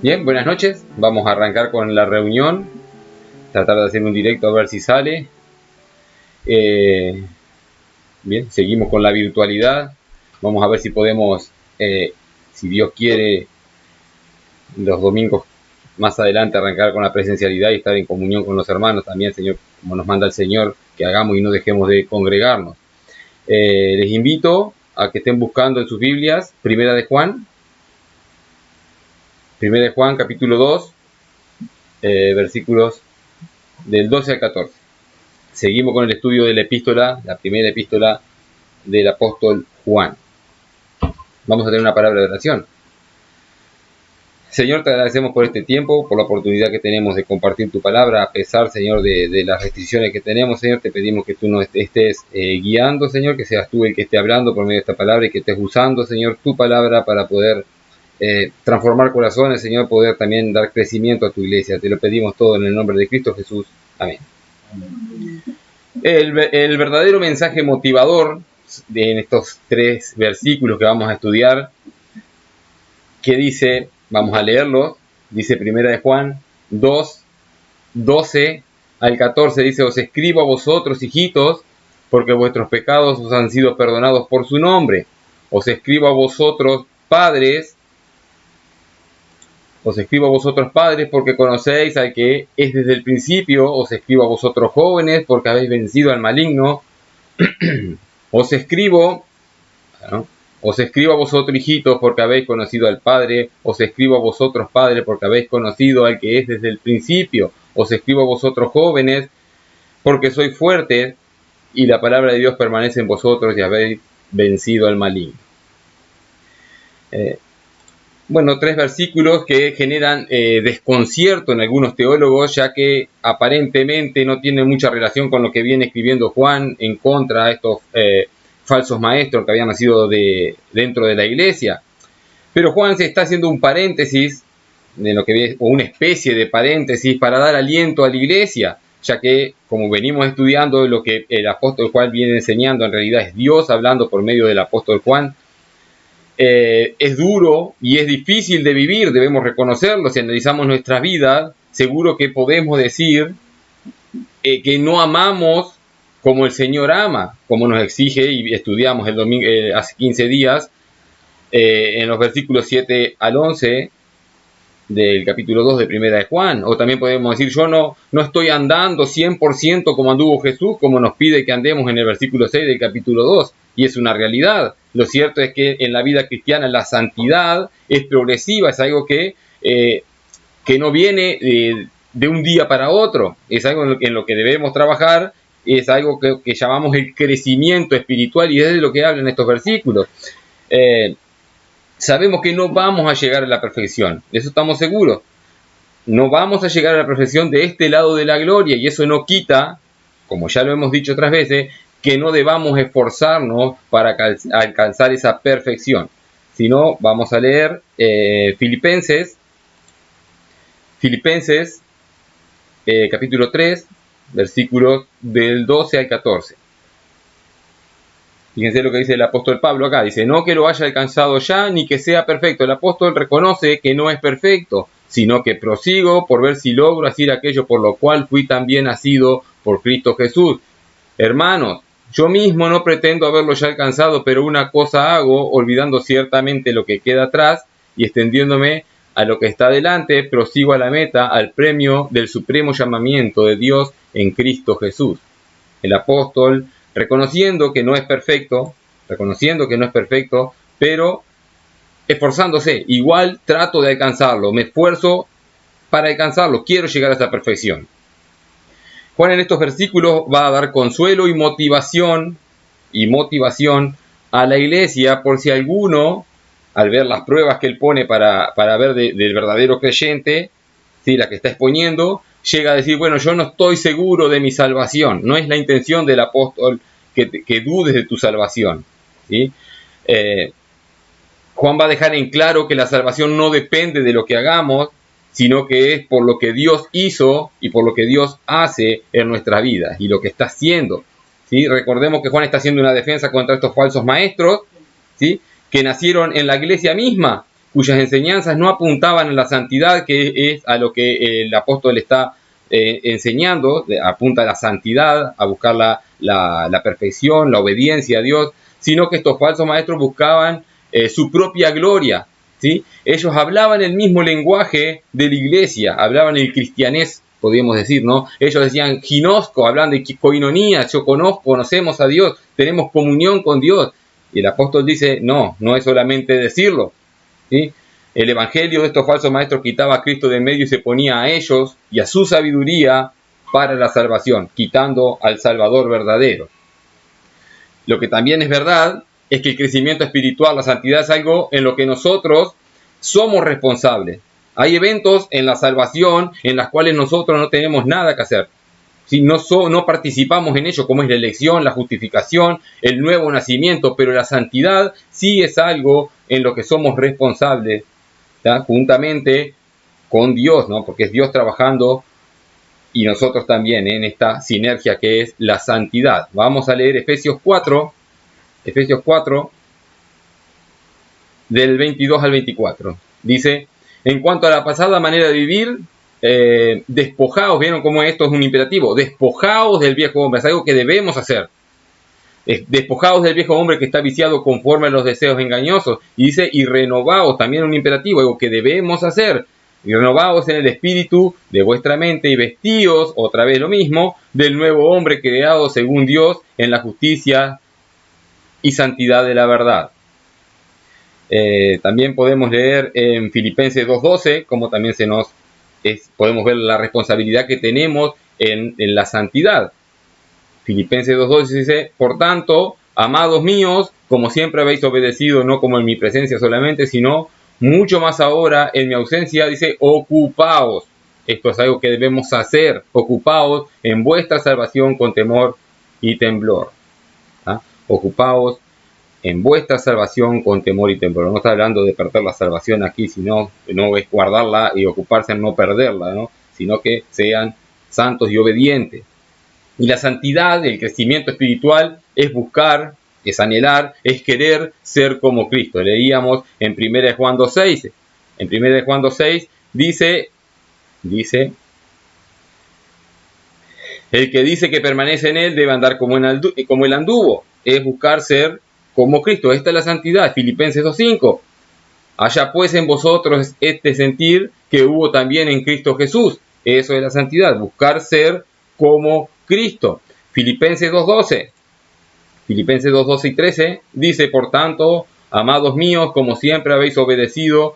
Bien, buenas noches. Vamos a arrancar con la reunión. Tratar de hacer un directo a ver si sale. Bien, seguimos con la virtualidad. Vamos a ver si podemos, si Dios quiere, los domingos más adelante arrancar con la presencialidad y estar en comunión con los hermanos también, Señor, como nos manda el Señor, que hagamos y no dejemos de congregarnos. Les invito a que estén buscando en sus Biblias, Primera de Juan capítulo 2, versículos del 12 al 14. Seguimos con el estudio de la epístola, la primera epístola del apóstol Juan. Vamos a tener una palabra de oración. Señor, te agradecemos por este tiempo, por la oportunidad que tenemos de compartir tu palabra, a pesar, Señor, de las restricciones que tenemos, Señor. Te pedimos que tú nos estés guiando, Señor, que seas tú el que esté hablando por medio de esta palabra y que estés usando, Señor, tu palabra para poder transformar corazones, Señor, poder también dar crecimiento a tu iglesia. Te lo pedimos todo en el nombre de Cristo Jesús. Amén. El verdadero mensaje motivador en estos 3 versículos que vamos a estudiar, que dice, vamos a leerlo, dice Primera de Juan 2, 12 al 14, dice: os escribo a vosotros, hijitos, porque vuestros pecados os han sido perdonados por su nombre. Os escribo a vosotros, padres, porque conocéis al que es desde el principio. Os escribo a vosotros, jóvenes, porque habéis vencido al maligno. Os escribo a vosotros, hijitos, porque habéis conocido al Padre. Os escribo a vosotros, padres, porque habéis conocido al que es desde el principio. Os escribo a vosotros, jóvenes, porque sois fuertes, y la palabra de Dios permanece en vosotros, y habéis vencido al maligno. 3 versículos que generan desconcierto en algunos teólogos, ya que aparentemente no tienen mucha relación con lo que viene escribiendo Juan en contra de estos falsos maestros que habían nacido dentro de la iglesia. Pero Juan se está haciendo un paréntesis, o una especie de paréntesis, para dar aliento a la iglesia, ya que, como venimos estudiando, lo que el apóstol Juan viene enseñando en realidad es Dios hablando por medio del apóstol Juan. Es duro y es difícil de vivir, debemos reconocerlo. Si analizamos nuestras vidas, seguro que podemos decir que no amamos como el Señor ama, como nos exige, y estudiamos el domingo, hace 15 días, en los versículos 7 al 11 del capítulo 2 de Primera de Juan. O también podemos decir, yo no estoy andando 100% como anduvo Jesús, como nos pide que andemos en el versículo 6 del capítulo 2, y es una realidad. Lo cierto es que en la vida cristiana la santidad es progresiva, es algo que no viene de un día para otro, es algo en lo que debemos trabajar, es algo que llamamos el crecimiento espiritual, y es de lo que hablan estos versículos. Sabemos que no vamos a llegar a la perfección, de eso estamos seguros. No vamos a llegar a la perfección de este lado de la gloria, y eso no quita, como ya lo hemos dicho otras veces, que no debamos esforzarnos para alcanzar esa perfección. Si no, vamos a leer Filipenses capítulo 3, versículos del 12 al 14. Fíjense lo que dice el apóstol Pablo acá. Dice, no que lo haya alcanzado ya, ni que sea perfecto. El apóstol reconoce que no es perfecto, sino que prosigo por ver si logro hacer aquello por lo cual fui también nacido por Cristo Jesús. Hermanos, yo mismo no pretendo haberlo ya alcanzado, pero una cosa hago, olvidando ciertamente lo que queda atrás y extendiéndome a lo que está delante, prosigo a la meta, al premio del supremo llamamiento de Dios en Cristo Jesús. El apóstol, reconociendo que no es perfecto, pero esforzándose, igual trato de alcanzarlo, me esfuerzo para alcanzarlo, quiero llegar a esa perfección. Juan en estos versículos va a dar consuelo y motivación a la iglesia, por si alguno, al ver las pruebas que él pone para ver del verdadero creyente, ¿sí?, la que está exponiendo, llega a decir, bueno, yo no estoy seguro de mi salvación. No es la intención del apóstol que dudes de tu salvación, ¿sí? Juan va a dejar en claro que la salvación no depende de lo que hagamos, sino que es por lo que Dios hizo y por lo que Dios hace en nuestras vidas y lo que está haciendo, ¿sí? Recordemos que Juan está haciendo una defensa contra estos falsos maestros, ¿sí?, que nacieron en la iglesia misma, cuyas enseñanzas no apuntaban a la santidad, que es a lo que el apóstol está enseñando, apunta a la santidad, a buscar la perfección, la obediencia a Dios, sino que estos falsos maestros buscaban su propia gloria, ¿sí? Ellos hablaban el mismo lenguaje de la iglesia, hablaban el cristianés, podríamos decir, ¿no? Ellos decían ginosco, hablan de koinonía, conocemos a Dios, tenemos comunión con Dios. Y el apóstol dice, no es solamente decirlo, ¿sí? El evangelio de estos falsos maestros quitaba a Cristo de en medio y se ponía a ellos y a su sabiduría para la salvación, quitando al Salvador verdadero. Lo que también es verdad es que el crecimiento espiritual, la santidad, es algo en lo que nosotros somos responsables. Hay eventos en la salvación en las cuales nosotros no tenemos nada que hacer. Si no participamos en ello, como es la elección, la justificación, el nuevo nacimiento, pero la santidad sí es algo en lo que somos responsables, ¿tá? Juntamente con Dios, ¿no? Porque es Dios trabajando y nosotros también en esta sinergia que es la santidad. Vamos a leer Efesios 4, del 22 al 24. Dice, en cuanto a la pasada manera de vivir, despojaos, ¿vieron cómo esto es un imperativo? Despojaos del viejo hombre, es algo que debemos hacer. Despojaos del viejo hombre que está viciado conforme a los deseos engañosos. Y dice, y renovaos, también un imperativo, algo que debemos hacer. Y renovaos en el espíritu de vuestra mente y vestíos, otra vez lo mismo, del nuevo hombre creado según Dios en la justicia y santidad de la verdad. También podemos leer en Filipenses 2:12, como también podemos ver la responsabilidad que tenemos en la santidad. Filipenses 2:12 dice, por tanto, amados míos, como siempre habéis obedecido, no como en mi presencia solamente, sino mucho más ahora en mi ausencia, dice, ocupaos. Esto es algo que debemos hacer, ocupaos en vuestra salvación con temor y temblor. ¿Ah? Ocupaos en vuestra salvación con temor y temblor. No está hablando de perder la salvación aquí, sino no es guardarla y ocuparse en no perderla, ¿no? Sino que sean santos y obedientes. Y la santidad, el crecimiento espiritual, es buscar, es anhelar, es querer ser como Cristo. Leíamos en 1 Juan 2:6. En 1 Juan 2:6 dice, el que dice que permanece en él debe andar como él anduvo. Es buscar ser como Cristo. Esta es la santidad. Filipenses 2:5. Haya pues en vosotros este sentir que hubo también en Cristo Jesús. Eso es la santidad. Buscar ser como Cristo. Filipenses 2:12. Filipenses 2:12 y 13 dice, por tanto, amados míos, como siempre habéis obedecido,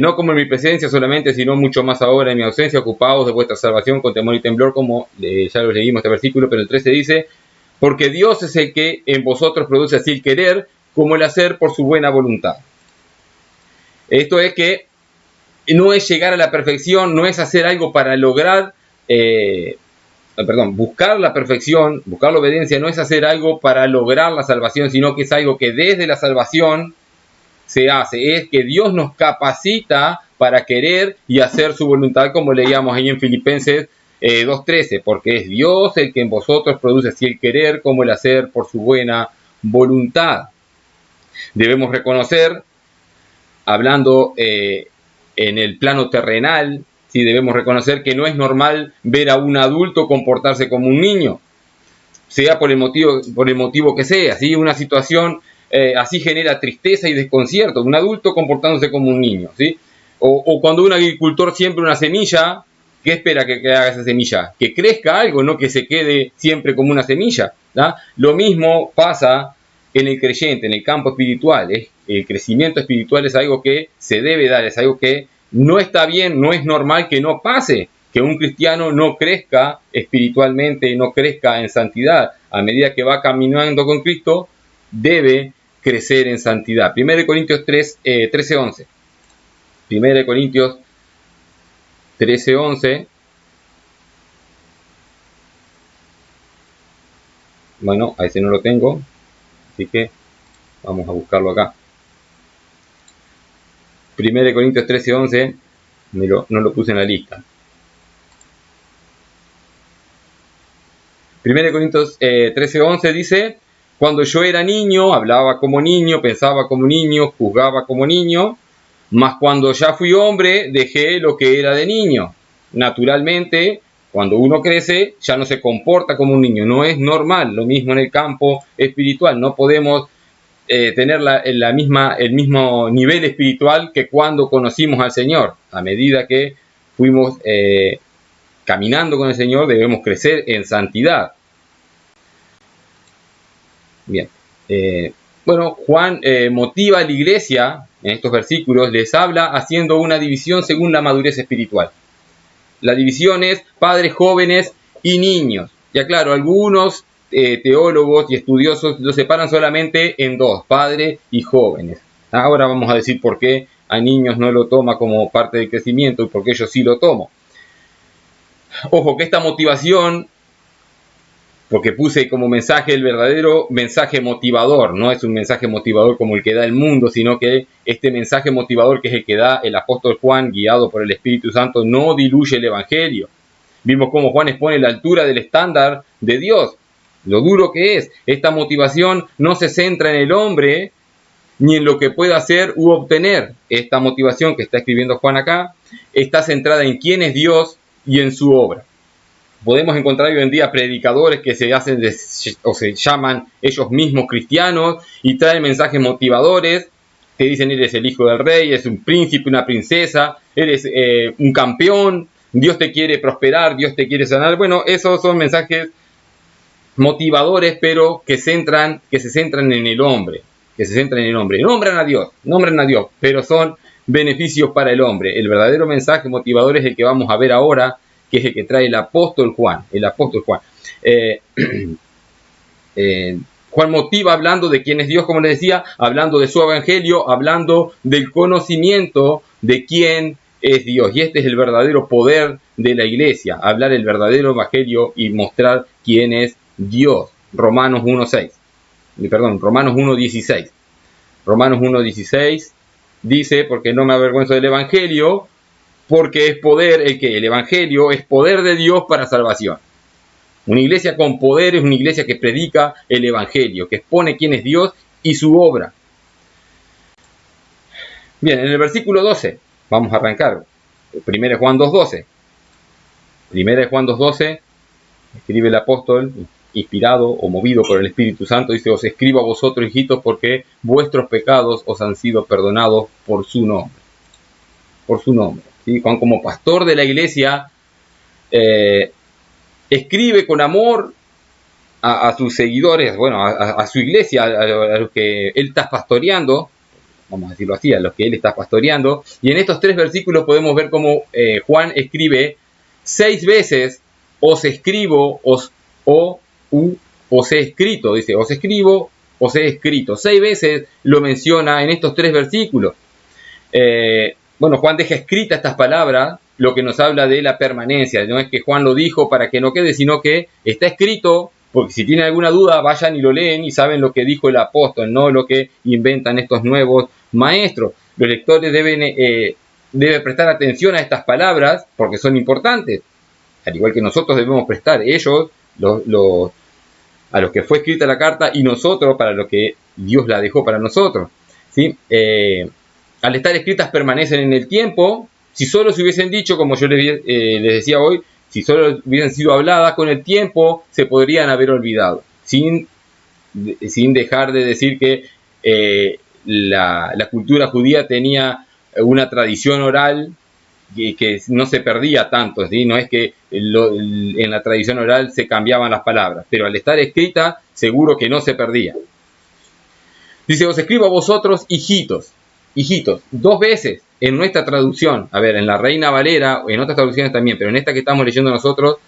no como en mi presencia solamente, sino mucho más ahora en mi ausencia, ocupados de vuestra salvación con temor y temblor, como ya lo leímos este versículo, pero el 13 dice, porque Dios es el que en vosotros produce así el querer como el hacer por su buena voluntad. Esto es que no es llegar a la perfección, no es hacer algo para lograr, buscar la perfección, buscar la obediencia, no es hacer algo para lograr la salvación, sino que es algo que desde la salvación se hace, es que Dios nos capacita para querer y hacer su voluntad, como leíamos ahí en Filipenses 2:13, porque es Dios el que en vosotros produce así el querer como el hacer por su buena voluntad. Debemos reconocer, hablando en el plano terrenal, ¿sí? Debemos reconocer que no es normal ver a un adulto comportarse como un niño, sea por el motivo que sea, ¿sí? Una situación así genera tristeza y desconcierto, un adulto comportándose como un niño, ¿sí? O cuando un agricultor siembra una semilla, ¿qué espera que haga esa semilla? Que crezca algo, no que se quede siempre como una semilla, ¿tá? Lo mismo pasa en el creyente, en el campo espiritual. El crecimiento espiritual es algo que se debe dar, es algo que no está bien, no es normal que no pase, que un cristiano no crezca espiritualmente, no crezca en santidad. A medida que va caminando con Cristo, debe crecer en santidad. 1 Corintios 13:11. 1 Corintios 13:11. Bueno, a ese no lo tengo, así que vamos a buscarlo acá. 1 Corintios 13:11, no lo puse en la lista. 1 Corintios 13:11 dice, cuando yo era niño, hablaba como niño, pensaba como niño, juzgaba como niño, Mas cuando ya fui hombre, dejé lo que era de niño. Naturalmente, cuando uno crece, ya no se comporta como un niño. No es normal. Lo mismo en el campo espiritual. No podemos tener el mismo nivel espiritual que cuando conocimos al Señor. A medida que fuimos caminando con el Señor, debemos crecer en santidad. Bien. Bueno, Juan motiva a la iglesia en estos versículos, les habla haciendo una división según la madurez espiritual. La división es padres, jóvenes y niños. Ya claro, algunos teólogos y estudiosos lo separan solamente en dos, padres y jóvenes. Ahora vamos a decir por qué a niños no lo toma como parte del crecimiento y por qué yo sí lo tomo. Ojo, que esta motivación, porque puse como mensaje el verdadero mensaje motivador, no es un mensaje motivador como el que da el mundo, sino que este mensaje motivador, que es el que da el apóstol Juan, guiado por el Espíritu Santo, no diluye el Evangelio. Vimos cómo Juan expone la altura del estándar de Dios, lo duro que es. Esta motivación no se centra en el hombre, ni en lo que pueda hacer u obtener. Esta motivación que está escribiendo Juan acá, está centrada en quién es Dios y en su obra. Podemos encontrar hoy en día predicadores que se hacen o se llaman ellos mismos cristianos y traen mensajes motivadores que dicen: eres el hijo del rey, eres un príncipe, una princesa, eres un campeón, Dios te quiere prosperar, Dios te quiere sanar. Bueno, esos son mensajes motivadores, pero que se centran en el hombre, nombran a Dios, pero son beneficios para el hombre. El verdadero mensaje motivador es el que vamos a ver ahora, que es el que trae el apóstol Juan. Juan motiva hablando de quién es Dios, como les decía, hablando de su evangelio, hablando del conocimiento de quién es Dios. Y este es el verdadero poder de la iglesia, hablar el verdadero evangelio y mostrar quién es Dios. Romanos 1:16. Romanos 1:16 dice: porque no me avergüenzo del evangelio, porque es poder, el evangelio es poder de Dios para salvación. Una iglesia con poder es una iglesia que predica el evangelio, que expone quién es Dios y su obra. Bien, en el versículo 12, vamos a arrancar. 1 Juan 2:12. 1 Juan 2:12, escribe el apóstol, inspirado o movido por el Espíritu Santo, dice: os escribo a vosotros, hijitos, porque vuestros pecados os han sido perdonados por su nombre. Por su nombre. ¿Sí? Juan, como pastor de la iglesia, escribe con amor a sus seguidores, bueno, a su iglesia, a los que él está pastoreando, vamos a decirlo así, a los que él está pastoreando. Y en estos 3 versículos podemos ver cómo Juan escribe 6 veces: os escribo, os he escrito. Dice: os escribo, os he escrito. 6 veces lo menciona en estos 3 versículos. Bueno, Juan deja escritas estas palabras, lo que nos habla de la permanencia. No es que Juan lo dijo para que no quede, sino que está escrito, porque si tienen alguna duda, vayan y lo leen y saben lo que dijo el apóstol, no lo que inventan estos nuevos maestros. Los lectores deben prestar atención a estas palabras porque son importantes, al igual que nosotros debemos prestar, ellos, a los que fue escrita la carta, y nosotros para lo que Dios la dejó para nosotros. ¿Sí? Al estar escritas permanecen en el tiempo. Si solo se hubiesen dicho, como yo les decía hoy, si solo hubiesen sido habladas, con el tiempo se podrían haber olvidado, sin dejar de decir que la cultura judía tenía una tradición oral que no se perdía tanto, ¿sí? No es que en la tradición oral se cambiaban las palabras, pero al estar escrita seguro que no se perdía. Dice: os escribo a vosotros, hijitos. 2 veces en nuestra traducción, a ver, en la Reina Valera, en otras traducciones también, pero en esta que estamos leyendo nosotros,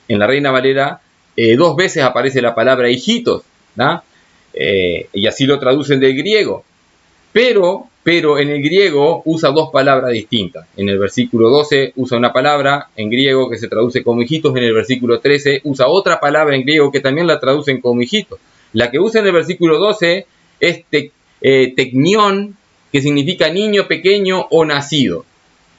en la Reina Valera, 2 veces aparece la palabra hijitos, ¿no? Y así lo traducen del griego. Pero en el griego usa 2 palabras distintas. En el versículo 12 usa una palabra en griego que se traduce como hijitos. En el versículo 13 usa otra palabra en griego que también la traducen como hijitos. La que usa en el versículo 12 es teknion, que significa niño pequeño o nacido.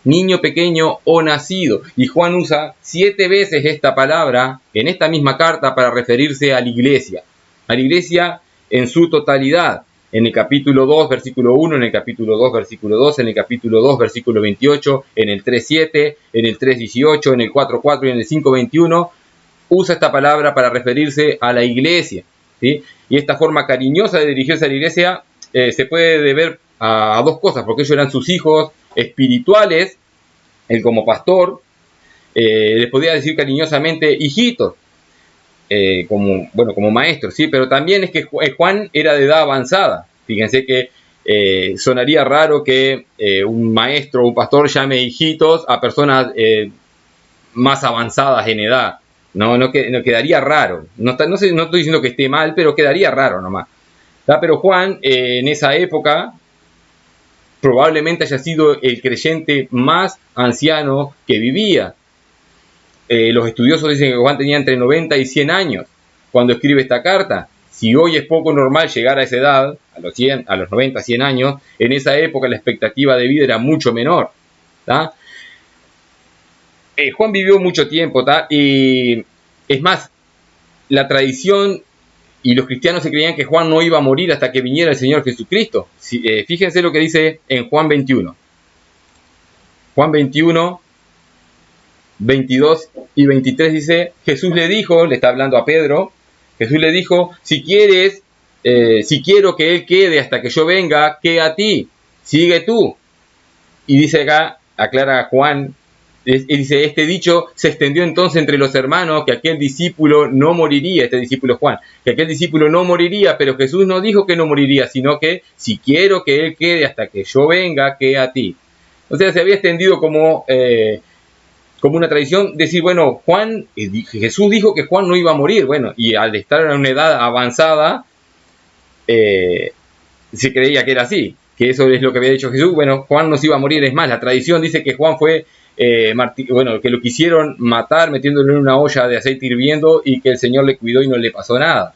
Niño pequeño o nacido. Y Juan usa 7 veces esta palabra en esta misma carta para referirse a la iglesia en su totalidad. en el capítulo 2, versículo 1, en el capítulo 2, versículo 2, en el capítulo 2, versículo 28, en el 3.7, en el 3.18, en el 4.4 y en el 5.21, usa esta palabra para referirse a la iglesia, ¿sí? Y esta forma cariñosa de dirigirse a la iglesia se puede deber a dos cosas, porque ellos eran sus hijos espirituales. Él como pastor les podía decir cariñosamente hijitos, como maestro, ¿sí? Pero también es que Juan era de edad avanzada. Fíjense que sonaría raro que un maestro o un pastor llame hijitos a personas más avanzadas en edad. No quedaría raro. No estoy diciendo que esté mal, pero quedaría raro nomás. Pero Juan, en esa época, probablemente haya sido el creyente más anciano que vivía. Los estudiosos dicen que Juan tenía entre 90 y 100 años cuando escribe esta carta. Si hoy es poco normal llegar a esa edad, a los 90, 100 años, en esa época la expectativa de vida era mucho menor. Juan vivió mucho tiempo, y es más, la tradición y los cristianos se creían que Juan no iba a morir hasta que viniera el Señor Jesucristo. Fíjense lo que dice en Juan 21. Juan 21, 22 y 23 dice, Jesús le dijo, le está hablando a Pedro, Jesús le dijo, si quiero que él quede hasta que yo venga, ¿qué a ti? Sigue tú. Y dice acá, aclara Juan, dice, este dicho se extendió entonces entre los hermanos que aquel discípulo no moriría, este discípulo Juan, que aquel discípulo no moriría, pero Jesús no dijo que no moriría, sino que si quiero que él quede hasta que yo venga, ¿qué a ti? O sea, se había extendido como una tradición, decir, bueno, Jesús dijo que Juan no iba a morir, bueno, y al estar en una edad avanzada, se creía que era así, que eso es lo que había dicho Jesús. Bueno, Juan no se iba a morir, es más, la tradición dice que Juan fue, que lo quisieron matar metiéndolo en una olla de aceite hirviendo y que el Señor le cuidó y no le pasó nada.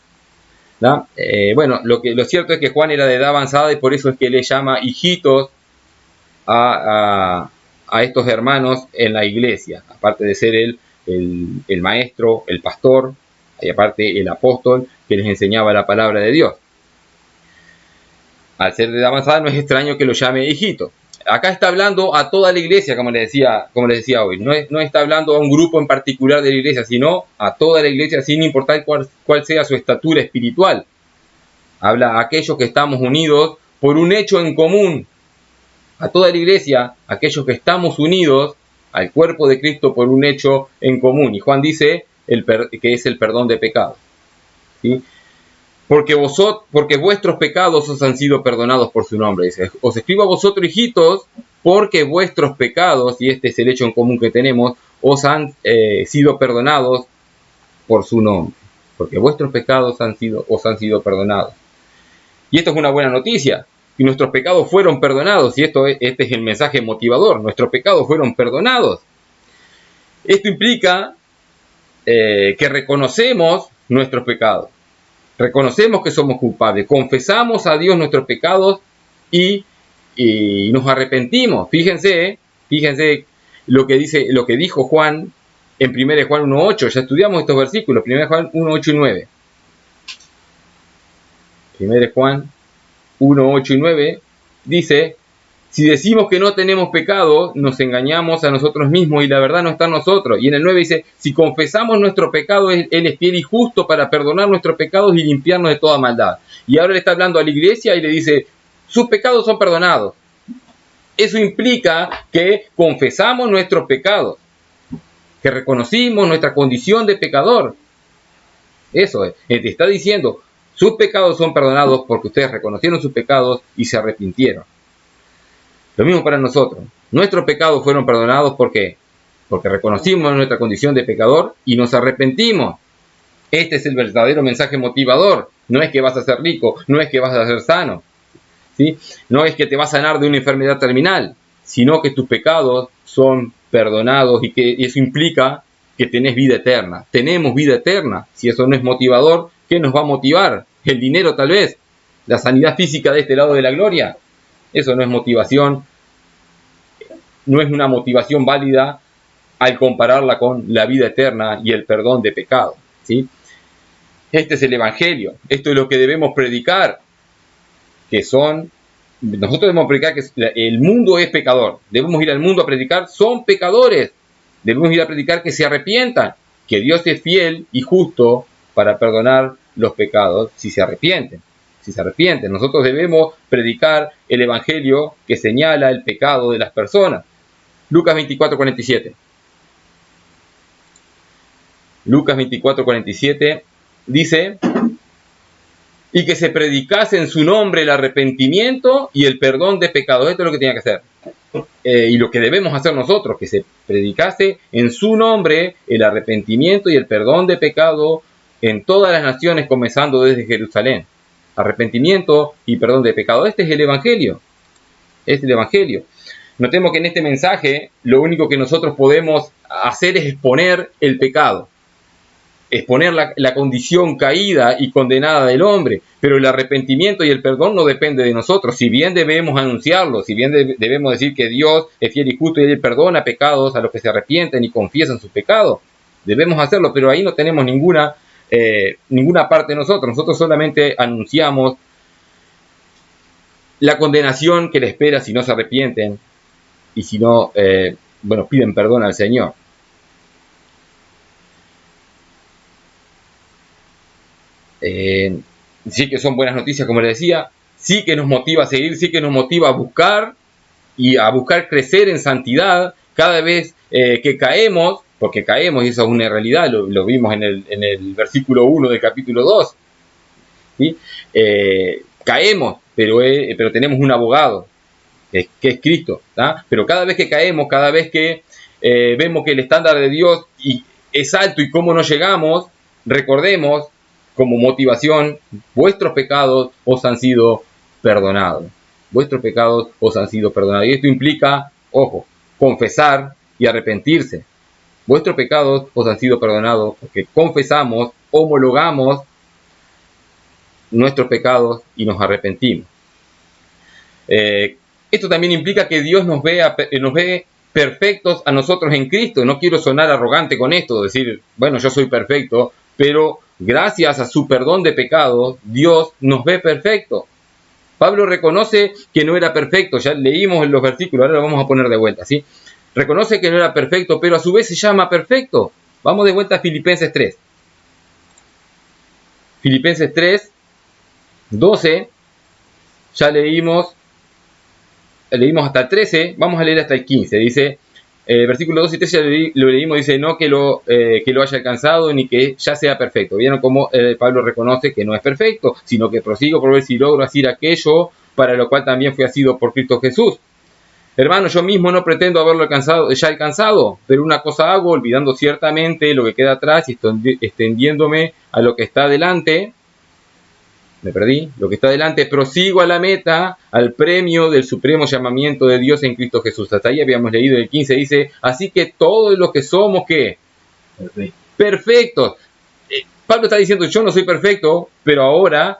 Lo cierto es que Juan era de edad avanzada y por eso es que le llama hijitos a estos hermanos en la iglesia, aparte de ser el maestro, el pastor, y aparte el apóstol que les enseñaba la palabra de Dios. Al ser de edad avanzada no es extraño que lo llame hijito. Acá está hablando a toda la iglesia, como les decía hoy. No está hablando a un grupo en particular de la iglesia, sino a toda la iglesia sin importar cuál sea su estatura espiritual. Habla a aquellos que estamos unidos por un hecho en común. A toda la iglesia, aquellos que estamos unidos al cuerpo de Cristo por un hecho en común. Y Juan dice que es el perdón de pecados, ¿sí? Porque vuestros pecados os han sido perdonados por su nombre. Dice, os escribo a vosotros, hijitos, porque vuestros pecados, y este es el hecho en común que tenemos, os han sido perdonados por su nombre. Porque vuestros pecados os han sido perdonados. Y esto es una buena noticia. Y nuestros pecados fueron perdonados. Y este es el mensaje motivador. Nuestros pecados fueron perdonados. Esto implica que reconocemos nuestros pecados. Reconocemos que somos culpables, confesamos a Dios nuestros pecados y nos arrepentimos. Fíjense lo que dijo Juan en 1 Juan 1.8. Ya estudiamos estos versículos, 1 Juan 1.8 y 9. 1 Juan 1.8 y 9 dice, si decimos que no tenemos pecado, nos engañamos a nosotros mismos y la verdad no está en nosotros. Y en el 9 dice, si confesamos nuestro pecado, Él es fiel y justo para perdonar nuestros pecados y limpiarnos de toda maldad. Y ahora le está hablando a la iglesia y le dice, sus pecados son perdonados. Eso implica que confesamos nuestros pecados, que reconocimos nuestra condición de pecador. Eso es, te está diciendo, sus pecados son perdonados porque ustedes reconocieron sus pecados y se arrepintieron. Lo mismo para nosotros. Nuestros pecados fueron perdonados, ¿por qué? Porque reconocimos nuestra condición de pecador y nos arrepentimos. Este es el verdadero mensaje motivador. No es que vas a ser rico, no es que vas a ser sano, ¿sí? No es que te vas a sanar de una enfermedad terminal, sino que tus pecados son perdonados y que eso implica que tenés vida eterna. Tenemos vida eterna. Si eso no es motivador, ¿qué nos va a motivar? ¿El dinero tal vez? ¿La sanidad física de este lado de la gloria? Eso no es motivación, no es una motivación válida al compararla con la vida eterna y el perdón de pecado, ¿sí? Este es el Evangelio, esto es lo que debemos predicar. que son, nosotros debemos predicar que el mundo es pecador, debemos ir al mundo a predicar, son pecadores, debemos ir a predicar que se arrepientan, que Dios es fiel y justo para perdonar los pecados si se arrepienten. Si se arrepienten, nosotros debemos predicar el evangelio que señala el pecado de las personas. Lucas 24:47. Lucas 24:47 dice: y que se predicase en su nombre el arrepentimiento y el perdón de pecados. Esto es lo que tenía que hacer. Y lo que debemos hacer nosotros, que se predicase en su nombre el arrepentimiento y el perdón de pecado en todas las naciones, comenzando desde Jerusalén. Arrepentimiento y perdón de pecado. Este es el Evangelio. Este es el Evangelio. Notemos que en este mensaje lo único que nosotros podemos hacer es exponer el pecado, exponer la condición caída y condenada del hombre, pero el arrepentimiento y el perdón no depende de nosotros. Si bien debemos anunciarlo, si bien debemos decir que Dios es fiel y justo y Él perdona pecados a los que se arrepienten y confiesan sus pecados, debemos hacerlo, pero ahí no tenemos ninguna parte de nosotros. Nosotros solamente anunciamos la condenación que les espera si no se arrepienten y si no, piden perdón al Señor. Sí que son buenas noticias, como les decía, sí que nos motiva a seguir, sí que nos motiva a buscar y a buscar crecer en santidad cada vez que caemos, porque caemos y eso es una realidad, lo vimos en el versículo 1 del capítulo 2, ¿sí? Caemos, pero tenemos un abogado, que es Cristo, ¿tá? Pero cada vez que caemos, cada vez que vemos que el estándar de Dios es alto y cómo no llegamos, recordemos como motivación: vuestros pecados os han sido perdonados. Vuestros pecados os han sido perdonados. Y esto implica, ojo, confesar y arrepentirse. Vuestros pecados os han sido perdonados porque confesamos, homologamos nuestros pecados y nos arrepentimos. Esto también implica que Dios nos ve perfectos a nosotros en Cristo. No quiero sonar arrogante con esto, decir, bueno, yo soy perfecto, pero gracias a su perdón de pecados, Dios nos ve perfectos. Pablo reconoce que no era perfecto, ya leímos en los versículos, ahora lo vamos a poner de vuelta, ¿sí? Reconoce que no era perfecto, pero a su vez se llama perfecto. Vamos de vuelta a Filipenses 3. Filipenses 3, 12, ya leímos hasta el 13, vamos a leer hasta el 15, dice, versículo 2 y 3 ya lo leímos, dice, no que lo haya alcanzado ni que ya sea perfecto. Vieron cómo Pablo reconoce que no es perfecto, sino que prosigo por ver si logro hacer aquello para lo cual también fui asido por Cristo Jesús. Hermano, yo mismo no pretendo haberlo ya alcanzado, pero una cosa hago, olvidando ciertamente lo que queda atrás y extendiéndome a lo que está delante. Me perdí. Lo que está delante, prosigo a la meta, al premio del supremo llamamiento de Dios en Cristo Jesús. Hasta ahí habíamos leído el 15, dice, así que todos los que somos, ¿qué? Perfectos. Pablo está diciendo, yo no soy perfecto, pero ahora,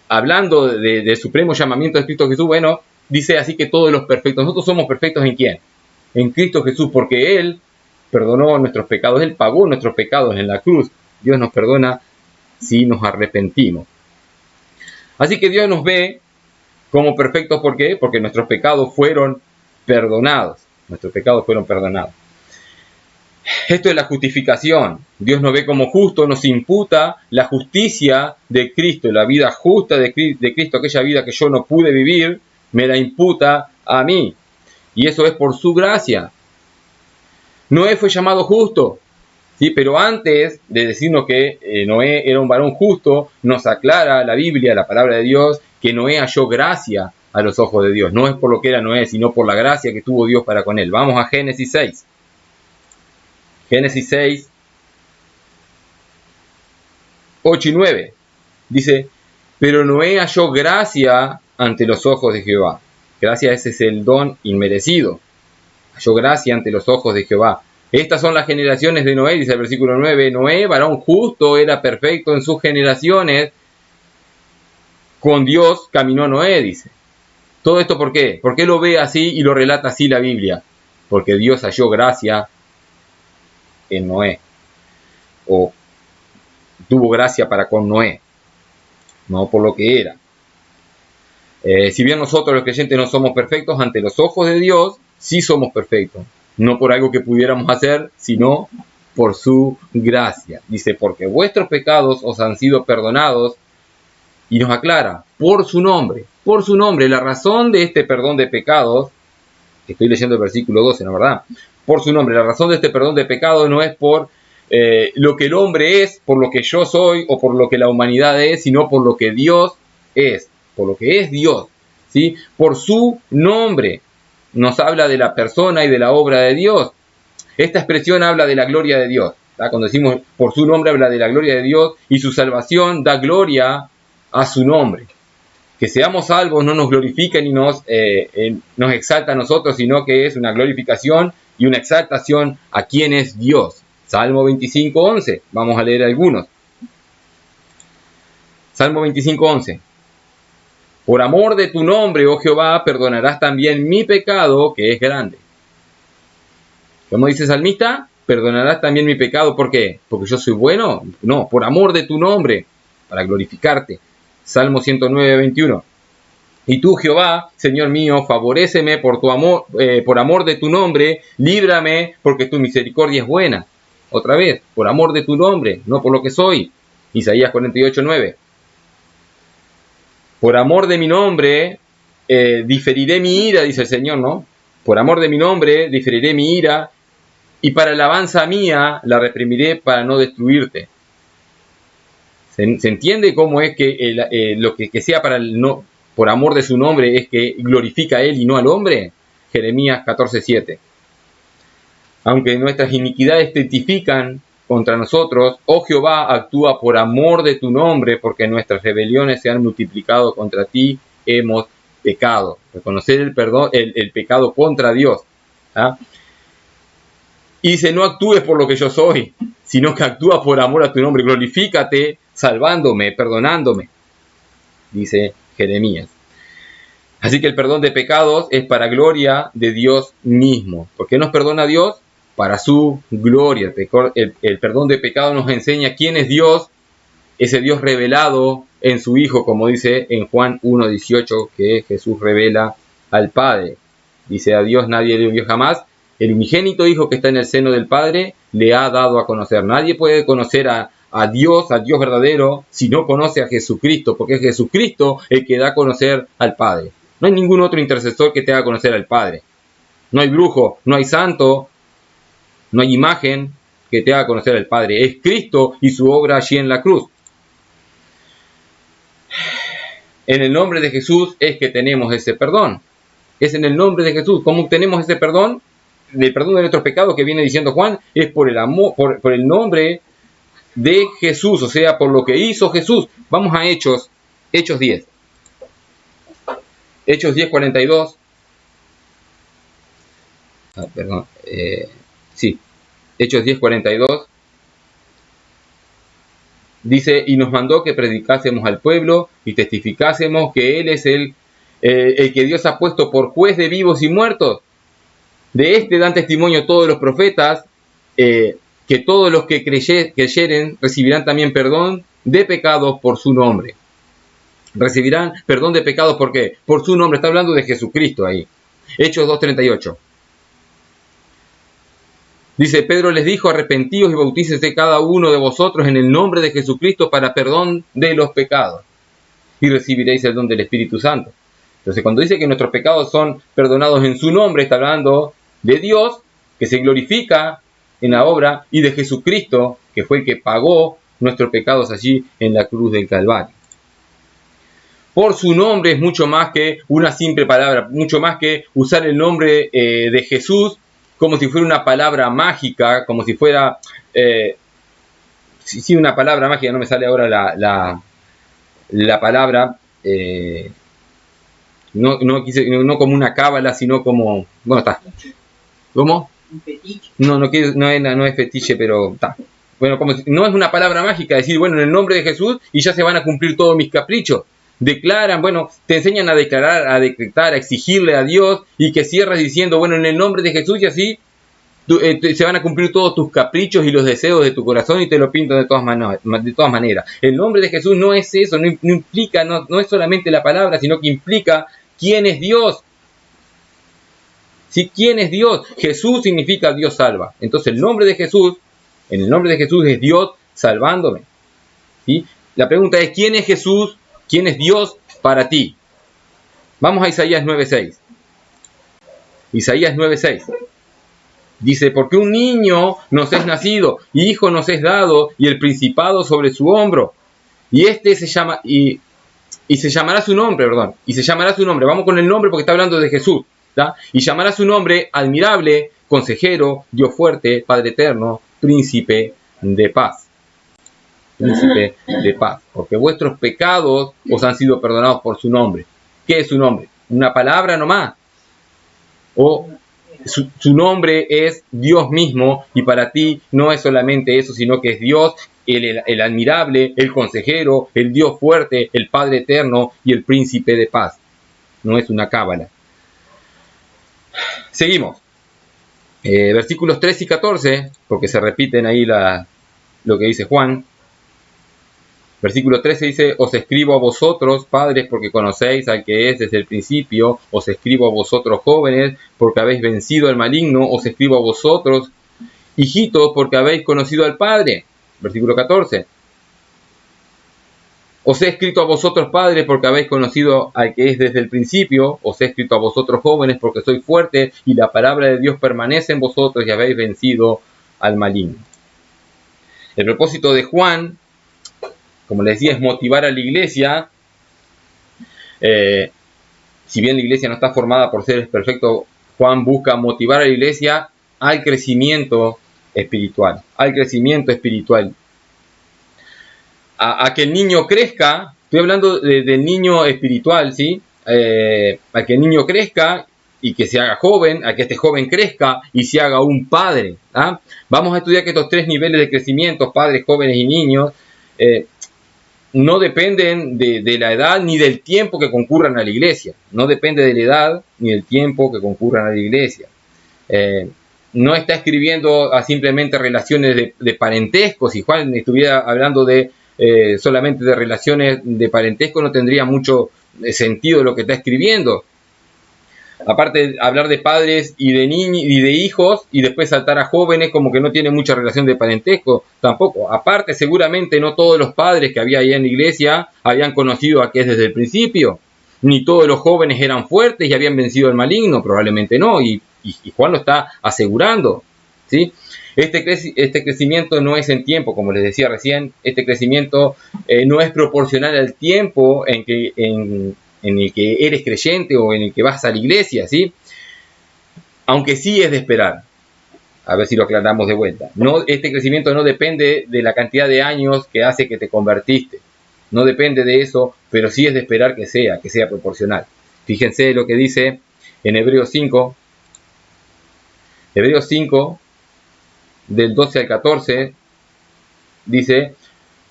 hablando del supremo llamamiento de Cristo Jesús, bueno, dice, así que todos los perfectos. Nosotros somos perfectos ¿en quién? En Cristo Jesús, porque Él perdonó nuestros pecados, Él pagó nuestros pecados en la cruz. Dios nos perdona si nos arrepentimos. Así que Dios nos ve como perfectos, ¿por qué? Porque nuestros pecados fueron perdonados. Nuestros pecados fueron perdonados. Esto es la justificación. Dios nos ve como justos, nos imputa la justicia de Cristo, la vida justa de Cristo, aquella vida que yo no pude vivir, me la imputa a mí. Y eso es por su gracia. Noé fue llamado justo, ¿sí? Pero antes de decirnos que Noé era un varón justo, nos aclara la Biblia, la palabra de Dios, que Noé halló gracia a los ojos de Dios. No es por lo que era Noé, sino por la gracia que tuvo Dios para con él. Vamos a Génesis 6. Génesis 6, 8 y 9. Dice, pero Noé halló gracia ante los ojos de Jehová. Gracia, ese es el don inmerecido. Halló gracia ante los ojos de Jehová. Estas son las generaciones de Noé, dice el versículo 9. Noé, varón justo, era perfecto en sus generaciones. Con Dios caminó Noé, dice. ¿Todo esto por qué? ¿Por qué lo ve así y lo relata así la Biblia? Porque Dios halló gracia en Noé. O tuvo gracia para con Noé. No por lo que era. Si bien nosotros los creyentes no somos perfectos, ante los ojos de Dios sí somos perfectos. No por algo que pudiéramos hacer, sino por su gracia. Dice, porque vuestros pecados os han sido perdonados, y nos aclara, por su nombre, la razón de este perdón de pecados, estoy leyendo el versículo 12, ¿no, verdad? Por su nombre, la razón de este perdón de pecados no es por lo que el hombre es, por lo que yo soy, o por lo que la humanidad es, sino por lo que Dios es, por lo que es Dios, ¿sí? Por su nombre, nos habla de la persona y de la obra de Dios. Esta expresión habla de la gloria de Dios. ¿Tá? Cuando decimos por su nombre, habla de la gloria de Dios, y su salvación da gloria a su nombre. Que seamos salvos no nos glorifica ni nos exalta a nosotros, sino que es una glorificación y una exaltación a quien es Dios. Salmo 25:11. Vamos a leer algunos. Salmo 25:11. Por amor de tu nombre, oh Jehová, perdonarás también mi pecado, que es grande. ¿Cómo dice el salmista? Perdonarás también mi pecado. ¿Por qué? ¿Porque yo soy bueno? No, por amor de tu nombre, para glorificarte. Salmo 109:21. Y tú, Jehová, Señor mío, favoréceme por tu amor, por amor de tu nombre, líbrame, porque tu misericordia es buena. Otra vez, por amor de tu nombre, no por lo que soy. Isaías 48:9. Por amor de mi nombre, diferiré mi ira, dice el Señor, ¿no? Por amor de mi nombre, diferiré mi ira, y para alabanza mía la reprimiré para no destruirte. ¿Se entiende cómo es que lo que sea para no, por amor de su nombre es que glorifica a él y no al hombre? Jeremías 14:7. Aunque nuestras iniquidades testifican contra nosotros, oh Jehová, actúa por amor de tu nombre, porque nuestras rebeliones se han multiplicado contra ti, hemos pecado. Reconocer el perdón, el pecado contra Dios. ¿Ah? Y dice, no actúes por lo que yo soy, sino que actúa por amor a tu nombre. Glorifícate salvándome, perdonándome, dice Jeremías. Así que el perdón de pecados es para gloria de Dios mismo. ¿Por qué nos perdona Dios? Para su gloria. El perdón de pecados nos enseña quién es Dios, ese Dios revelado en su Hijo, como dice en Juan 1:18, que Jesús revela al Padre. Dice, a Dios nadie le vio jamás. El unigénito Hijo que está en el seno del Padre le ha dado a conocer. Nadie puede conocer a Dios, al Dios verdadero, si no conoce a Jesucristo, porque es Jesucristo el que da a conocer al Padre. No hay ningún otro intercesor que te haga conocer al Padre. No hay brujo, no hay santo, no hay imagen que te haga conocer al Padre. Es Cristo y su obra allí en la cruz. En el nombre de Jesús es que tenemos ese perdón. Es en el nombre de Jesús. ¿Cómo obtenemos ese perdón? El perdón de nuestros pecados que viene diciendo Juan es por el amor, por el nombre de Jesús, o sea, por lo que hizo Jesús. Vamos a Hechos 10. Hechos 10:42. Hechos 10:42. Dice, y nos mandó que predicásemos al pueblo y testificásemos que Él es el que Dios ha puesto por juez de vivos y muertos. De este dan testimonio todos los profetas, que todos los que creyeren recibirán también perdón de pecados por su nombre. Recibirán perdón de pecados, ¿por qué? Por su nombre. Está hablando de Jesucristo ahí. Hechos 2:38. Dice, Pedro les dijo, arrepentíos y bautícese cada uno de vosotros en el nombre de Jesucristo para perdón de los pecados, y recibiréis el don del Espíritu Santo. Entonces, cuando dice que nuestros pecados son perdonados en su nombre, está hablando de Dios, que se glorifica en la obra, y de Jesucristo, que fue el que pagó nuestros pecados allí en la cruz del Calvario. Por su nombre es mucho más que una simple palabra, mucho más que usar el nombre de Jesús como si fuera una palabra mágica, como si fuera, una palabra mágica, no me sale ahora la palabra, no como una cábala, sino como, bueno, está. ¿Cómo? Un fetiche. No es fetiche, pero está. Bueno, como no es una palabra mágica, decir, bueno, en el nombre de Jesús y ya se van a cumplir todos mis caprichos. Declaran, bueno, te enseñan a declarar, a decretar, a exigirle a Dios, y que cierras diciendo, bueno, en el nombre de Jesús, y así se van a cumplir todos tus caprichos y los deseos de tu corazón y te lo pinto de todas maneras. El nombre de Jesús no es eso, no implica, no es solamente la palabra, sino que implica quién es Dios. ¿Sí? ¿Quién es Dios? Jesús significa Dios salva. Entonces en el nombre de Jesús es Dios salvándome. ¿Sí? La pregunta es, ¿quién es Jesús? ¿Quién es Dios para ti? Vamos a Isaías 9:6. Isaías 9:6. Dice, porque un niño nos es nacido, hijo nos es dado, y el principado sobre su hombro. Y se llamará su nombre, Vamos con el nombre porque está hablando de Jesús. ¿Da? Y llamará su nombre admirable, consejero, Dios fuerte, Padre eterno, príncipe de paz. Príncipe de paz. Porque vuestros pecados os han sido perdonados por su nombre. ¿Qué es su nombre? Una palabra nomás. O su nombre es Dios mismo, y para ti no es solamente eso, sino que es Dios, el admirable, el consejero, el Dios fuerte, el Padre eterno y el príncipe de paz. No es una cábala. Seguimos. Versículos 13 y 14, porque se repiten ahí lo que dice Juan. Versículo 13 dice, os escribo a vosotros, padres, porque conocéis al que es desde el principio. Os escribo a vosotros, jóvenes, porque habéis vencido al maligno. Os escribo a vosotros, hijitos, porque habéis conocido al Padre. Versículo 14. Os he escrito a vosotros, padres, porque habéis conocido al que es desde el principio. Os he escrito a vosotros, jóvenes, porque sois fuertes, y la palabra de Dios permanece en vosotros, y habéis vencido al maligno. El propósito de Juan, como les decía, es motivar a la iglesia. Si bien la iglesia no está formada por seres perfectos, Juan busca motivar a la iglesia al crecimiento espiritual. A que el niño crezca. Estoy hablando del niño espiritual, ¿sí? A que el niño crezca y que se haga joven, a que este joven crezca y se haga un padre. ¿Ah? Vamos a estudiar que estos tres niveles de crecimiento, padres, jóvenes y niños, no dependen de la edad ni del tiempo que concurran a la iglesia. No depende de la edad ni del tiempo que concurran a la iglesia. No está escribiendo a simplemente relaciones de parentesco. Si Juan estuviera hablando solamente de relaciones de parentesco, no tendría mucho sentido lo que está escribiendo. Aparte de hablar de padres y de niños y de hijos y después saltar a jóvenes, como que no tiene mucha relación de parentesco tampoco. Aparte, seguramente no todos los padres que había ahí en la iglesia habían conocido a que es desde el principio, ni todos los jóvenes eran fuertes y habían vencido al maligno, probablemente no, y Juan lo está asegurando, ¿sí? Este crecimiento no es en tiempo, como les decía recién. Este crecimiento no es proporcional al tiempo en el que eres creyente o en el que vas a la iglesia, ¿sí? Aunque sí es de esperar. A ver si lo aclaramos de vuelta. Este crecimiento no depende de la cantidad de años que hace que te convertiste. No depende de eso, pero sí es de esperar que sea proporcional. Fíjense lo que dice en Hebreos 5. Hebreos 5, del 12 al 14, dice: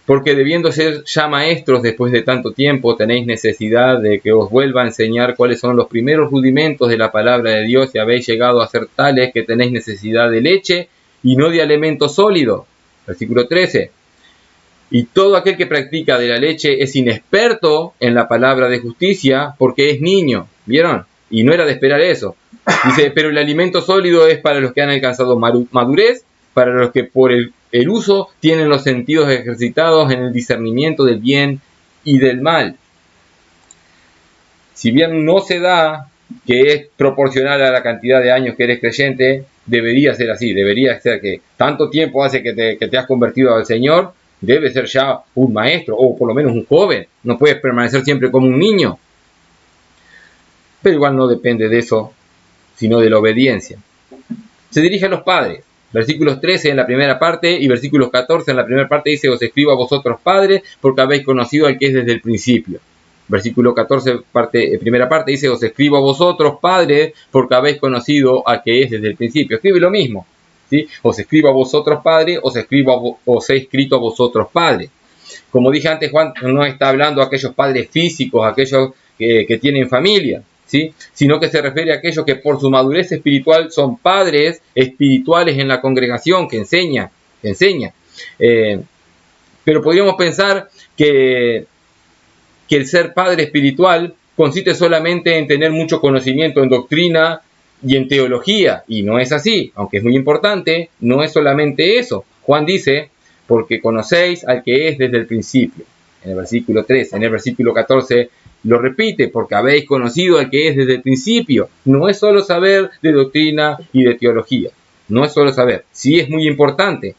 porque debiendo ser ya maestros después de tanto tiempo, tenéis necesidad de que os vuelva a enseñar cuáles son los primeros rudimentos de la palabra de Dios, y habéis llegado a ser tales que tenéis necesidad de leche y no de alimento sólido. Versículo 13. Y todo aquel que practica de la leche es inexperto en la palabra de justicia, porque es niño. ¿Vieron? Y no era de esperar eso. Dice, pero el alimento sólido es para los que han alcanzado madurez, para los que por el uso tienen los sentidos ejercitados en el discernimiento del bien y del mal. Si bien no se da que es proporcional a la cantidad de años que eres creyente, debería ser así. Debería ser que tanto tiempo hace que te has convertido al Señor, debe ser ya un maestro o por lo menos un joven. No puedes permanecer siempre como un niño. Pero igual no depende de eso, sino de la obediencia. Se dirige a los padres. Versículos 13 en la primera parte y versículos 14 en la primera parte dice: os escribo a vosotros, padres, porque habéis conocido al que es desde el principio. Versículo 14, primera parte, dice: os escribo a vosotros, padres, porque habéis conocido al que es desde el principio. Escribe lo mismo, ¿sí? Os escribo a vosotros, padres, os he escrito a vosotros, padres. Como dije antes, Juan no está hablando a aquellos padres físicos, aquellos que tienen familia. ¿sí? Sino que se refiere a aquellos que por su madurez espiritual son padres espirituales en la congregación, que enseña. Pero podríamos pensar que el ser padre espiritual consiste solamente en tener mucho conocimiento en doctrina y en teología, y no es así, aunque es muy importante, no es solamente eso. Juan dice, porque conocéis al que es desde el principio, en el versículo 3, en el versículo 14 lo repite, porque habéis conocido al que es desde el principio. No es solo saber de doctrina y de teología, no es solo saber, sí es muy importante,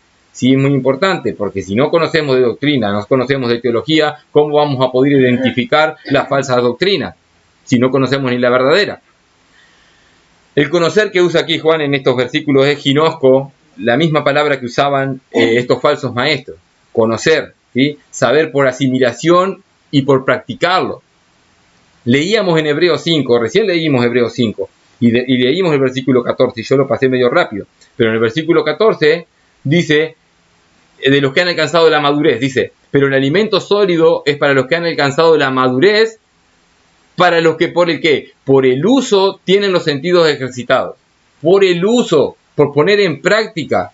porque si no conocemos de doctrina, no conocemos de teología, ¿cómo vamos a poder identificar las falsas doctrinas si no conocemos ni la verdadera? El conocer que usa aquí Juan en estos versículos es ginosco, la misma palabra que usaban estos falsos maestros. Conocer, ¿sí? Saber por asimilación y por practicarlo. Leíamos en Hebreos 5, recién leímos Hebreos 5, y leímos el versículo 14, y yo lo pasé medio rápido, pero en el versículo 14 dice, de los que han alcanzado la madurez, dice, pero el alimento sólido es para los que han alcanzado la madurez, para los que por el uso tienen los sentidos ejercitados, por el uso, por poner en práctica,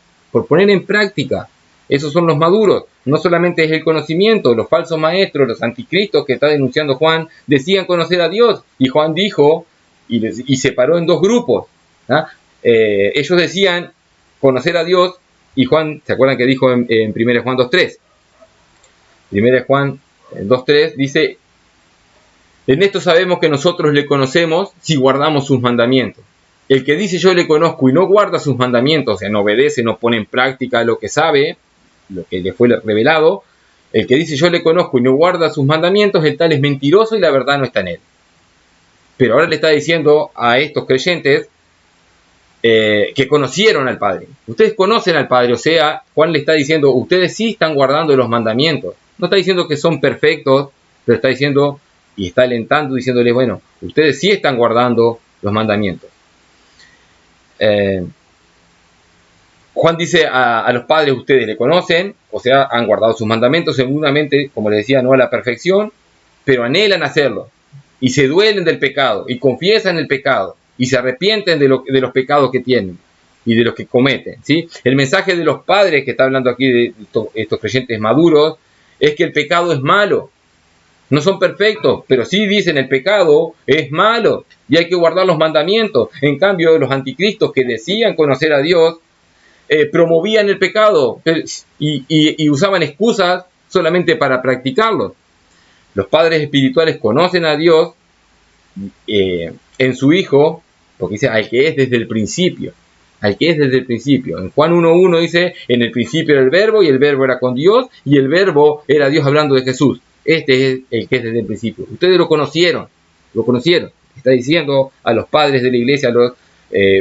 esos son los maduros. No solamente es el conocimiento, los falsos maestros, los anticristos que está denunciando Juan, decían conocer a Dios, y Juan dijo, y separó en dos grupos, ¿ah? Ellos decían conocer a Dios, y Juan, ¿se acuerdan que dijo en 1 Juan 2.3? 1 Juan 2.3 dice, en esto sabemos que nosotros le conocemos si guardamos sus mandamientos. El que dice yo le conozco y no guarda sus mandamientos, o sea, no obedece, no pone en práctica lo que sabe, lo que le fue revelado, el que dice yo le conozco y no guarda sus mandamientos, el tal es mentiroso y la verdad no está en él. Pero ahora le está diciendo a estos creyentes que conocieron al Padre. Ustedes conocen al Padre, o sea, Juan le está diciendo, ustedes sí están guardando los mandamientos. No está diciendo que son perfectos, pero está diciendo y está alentando, diciéndoles, bueno, ustedes sí están guardando los mandamientos. Juan dice a los padres, ustedes le conocen, o sea, han guardado sus mandamientos, seguramente, como les decía, no a la perfección, pero anhelan hacerlo, y se duelen del pecado, y confiesan el pecado, y se arrepienten de los pecados que tienen, y de los que cometen, ¿sí? El mensaje de los padres, que está hablando aquí de estos creyentes maduros, es que el pecado es malo. No son perfectos, pero sí dicen el pecado es malo, y hay que guardar los mandamientos. En cambio, los anticristos que decían conocer a Dios, promovían el pecado y usaban excusas solamente para practicarlo. Los padres espirituales conocen a Dios en su Hijo, porque dice al que es desde el principio. En Juan 1.1 dice, en el principio era el verbo, y el verbo era con Dios, y el verbo era Dios hablando de Jesús. Este es el que es desde el principio. Ustedes lo conocieron. Está diciendo a los padres de la iglesia, a los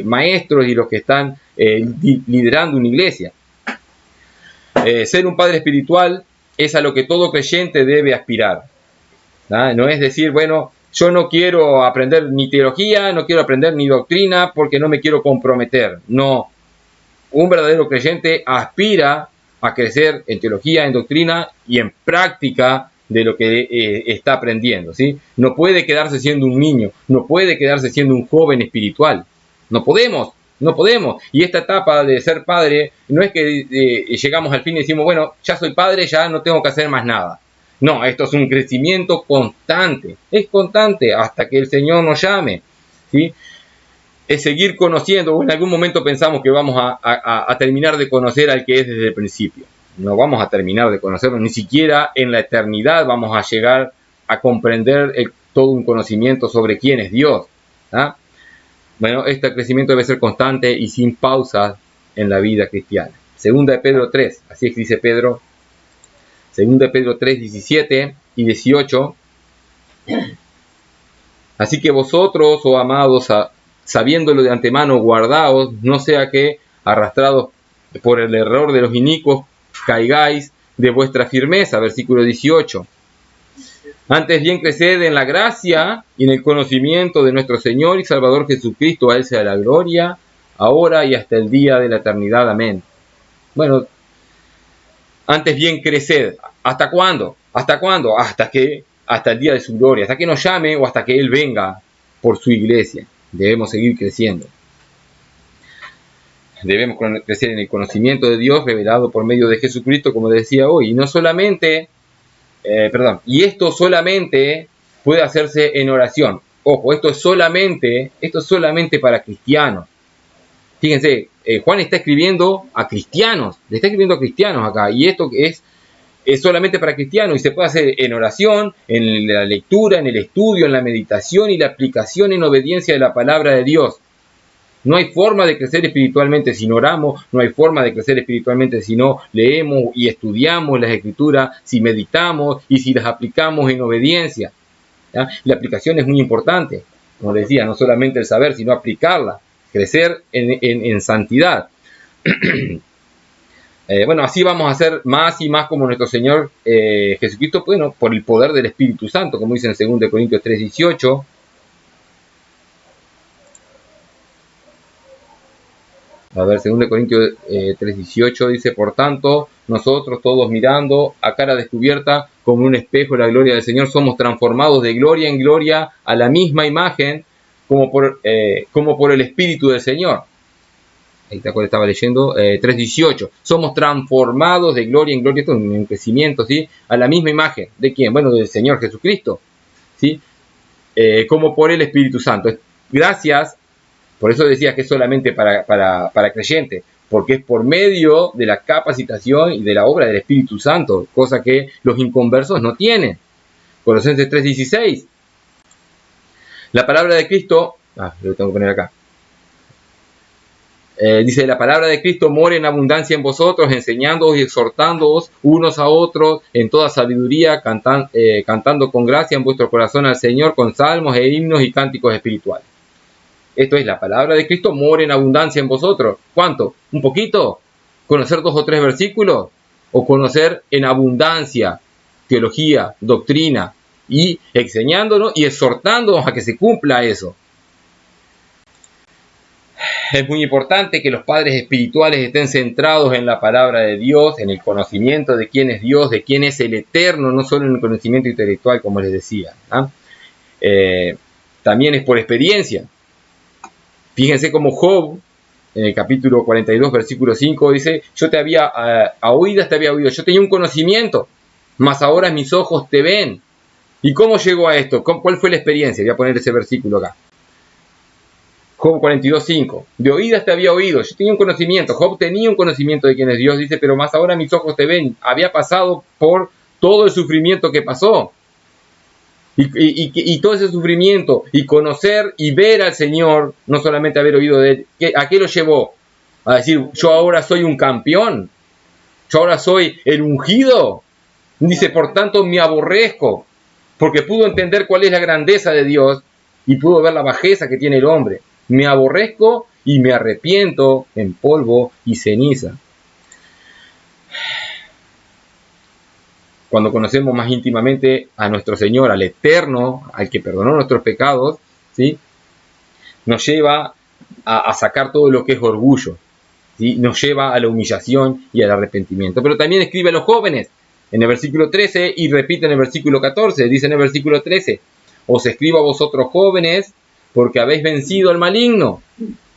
maestros y los que están liderando una iglesia. Ser un padre espiritual es a lo que todo creyente debe aspirar. No es decir, bueno, yo no quiero aprender ni teología, no quiero aprender ni doctrina porque no me quiero comprometer. No, un verdadero creyente aspira a crecer en teología, en doctrina y en práctica de lo que está aprendiendo, ¿sí? No puede quedarse siendo un niño, no puede quedarse siendo un joven espiritual. No podemos. Y esta etapa de ser padre no es que llegamos al fin y decimos, bueno, ya soy padre, ya no tengo que hacer más nada. No, esto es un crecimiento constante, es constante hasta que el Señor nos llame, ¿sí? Es seguir conociendo, en algún momento pensamos que vamos a terminar de conocer al que es desde el principio. No vamos a terminar de conocerlo, ni siquiera en la eternidad vamos a llegar a comprender todo un conocimiento sobre quién es Dios. ¿Ah? Bueno, este crecimiento debe ser constante y sin pausas en la vida cristiana. Segunda de Pedro 3, así es que dice Pedro, Segunda de Pedro 3, 17 y 18. Así que vosotros, oh amados, sabiéndolo de antemano, guardaos, no sea que, arrastrados por el error de los inicuos, caigáis de vuestra firmeza. Versículo 18. Antes bien creced en la gracia y en el conocimiento de nuestro Señor y Salvador Jesucristo. A Él sea la gloria, ahora y hasta el día de la eternidad. Amén. Bueno, antes bien creced. ¿Hasta cuándo? ¿Hasta cuándo? Hasta el día de su gloria, hasta que nos llame o hasta que Él venga por su iglesia. Debemos seguir creciendo. Debemos crecer en el conocimiento de Dios revelado por medio de Jesucristo, como decía hoy. Y no solamente, y esto solamente puede hacerse en oración. Ojo, esto es solamente para cristianos. Fíjense, Juan está escribiendo a cristianos, le está escribiendo a cristianos acá, y esto es solamente para cristianos, y se puede hacer en oración, en la lectura, en el estudio, en la meditación y la aplicación en obediencia de la palabra de Dios. No hay forma de crecer espiritualmente si no oramos, no hay forma de crecer espiritualmente si no leemos y estudiamos las Escrituras, si meditamos y si las aplicamos en obediencia. ¿Ya? La aplicación es muy importante, como les decía, no solamente el saber, sino aplicarla, crecer en santidad. Bueno, así vamos a ser más y más como nuestro Señor Jesucristo, bueno, por el poder del Espíritu Santo, como dice en 2 Corintios 3:18. A ver, 2 Corintios 3:18 dice: por tanto, nosotros todos mirando a cara descubierta como un espejo la gloria del Señor, somos transformados de gloria en gloria a la misma imagen como por el Espíritu del Señor. Ahí está, cuando estaba leyendo 3:18. Somos transformados de gloria en gloria, esto es un crecimiento, ¿sí? A la misma imagen. ¿De quién? Bueno, del Señor Jesucristo, ¿sí? Como por el Espíritu Santo. Gracias. Por eso decía que es solamente para creyentes, porque es por medio de la capacitación y de la obra del Espíritu Santo, cosa que los inconversos no tienen. Colosenses 3:16. La palabra de Cristo, lo tengo que poner acá. Dice: la palabra de Cristo mora en abundancia en vosotros, enseñándoos y exhortándoos unos a otros en toda sabiduría, cantando con gracia en vuestro corazón al Señor con salmos e himnos y cánticos espirituales. Esto es, la palabra de Cristo mora en abundancia en vosotros. ¿Cuánto? ¿Un poquito? ¿Conocer 2 o 3 versículos? ¿O conocer en abundancia teología, doctrina, y enseñándonos y exhortándonos a que se cumpla eso? Es muy importante que los padres espirituales estén centrados en la palabra de Dios, en el conocimiento de quién es Dios, de quién es el Eterno, no solo en el conocimiento intelectual, como les decía. También es por experiencia. Fíjense cómo Job, en el capítulo 42, versículo 5, dice: yo te había a oídas te había oído, yo tenía un conocimiento, mas ahora mis ojos te ven. ¿Y cómo llegó a esto? ¿Cuál fue la experiencia? Voy a poner ese versículo acá. Job 42:5. De oídas te había oído, yo tenía un conocimiento. Job tenía un conocimiento de quién es Dios, dice, pero más ahora mis ojos te ven. Había pasado por todo el sufrimiento que pasó. Y todo ese sufrimiento, y conocer y ver al Señor, no solamente haber oído de Él, ¿a qué lo llevó? A decir: yo ahora soy un campeón, yo ahora soy el ungido. Dice: por tanto me aborrezco, porque pudo entender cuál es la grandeza de Dios y pudo ver la bajeza que tiene el hombre. Me aborrezco y me arrepiento en polvo y ceniza. Cuando conocemos más íntimamente a nuestro Señor, al Eterno, al que perdonó nuestros pecados, ¿sí?, nos lleva a sacar todo lo que es orgullo, ¿sí?, nos lleva a la humillación y al arrepentimiento. Pero también escribe a los jóvenes en el versículo 13 y repite en el versículo 14, dice en el versículo 13: os escribo a vosotros jóvenes porque habéis vencido al maligno.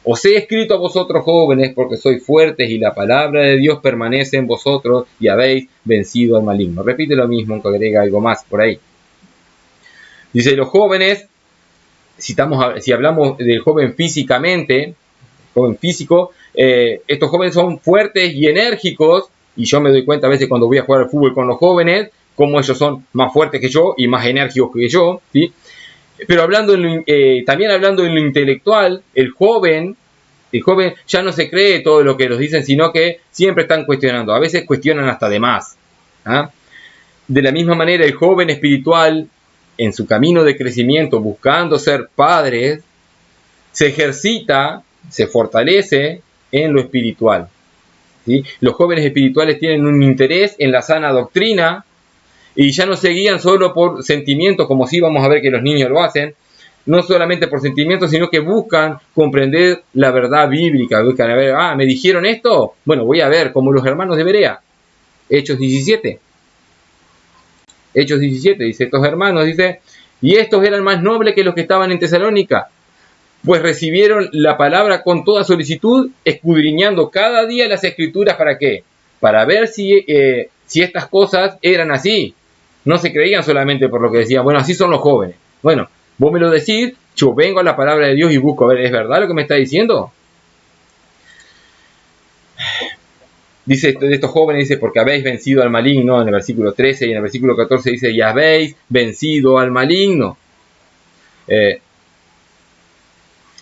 Os he escrito a vosotros jóvenes porque sois fuertes y la palabra de Dios permanece en vosotros y habéis vencido al maligno. Repite lo mismo, aunque agrega algo más por ahí. Dice: los jóvenes, si hablamos del joven físicamente, joven físico, estos jóvenes son fuertes y enérgicos, y yo me doy cuenta a veces cuando voy a jugar al fútbol con los jóvenes, cómo ellos son más fuertes que yo y más enérgicos que yo, ¿sí? Pero también hablando en lo intelectual, el joven ya no se cree todo lo que nos dicen, sino que siempre están cuestionando. A veces cuestionan hasta de más. De la misma manera, el joven espiritual, en su camino de crecimiento, buscando ser padres, se ejercita, se fortalece en lo espiritual, ¿sí? Los jóvenes espirituales tienen un interés en la sana doctrina, y ya no se guían solo por sentimientos, como sí vamos a ver que los niños lo hacen, no solamente por sentimientos, sino que buscan comprender la verdad bíblica. Buscan a ver: me dijeron esto, bueno, voy a ver, como los hermanos de Berea. Hechos 17 dice: estos hermanos, dice, Y estos eran más nobles que los que estaban en Tesalónica, pues recibieron la palabra con toda solicitud, escudriñando cada día las escrituras. ¿Para qué? Para ver si estas cosas eran así. No se creían solamente por lo que decían, bueno, así son los jóvenes. Bueno, vos me lo decís, yo vengo a la palabra de Dios y busco, a ver, ¿es verdad lo que me está diciendo? Dice de estos jóvenes, dice, porque habéis vencido al maligno, en el versículo 13, y en el versículo 14 dice, y habéis vencido al maligno.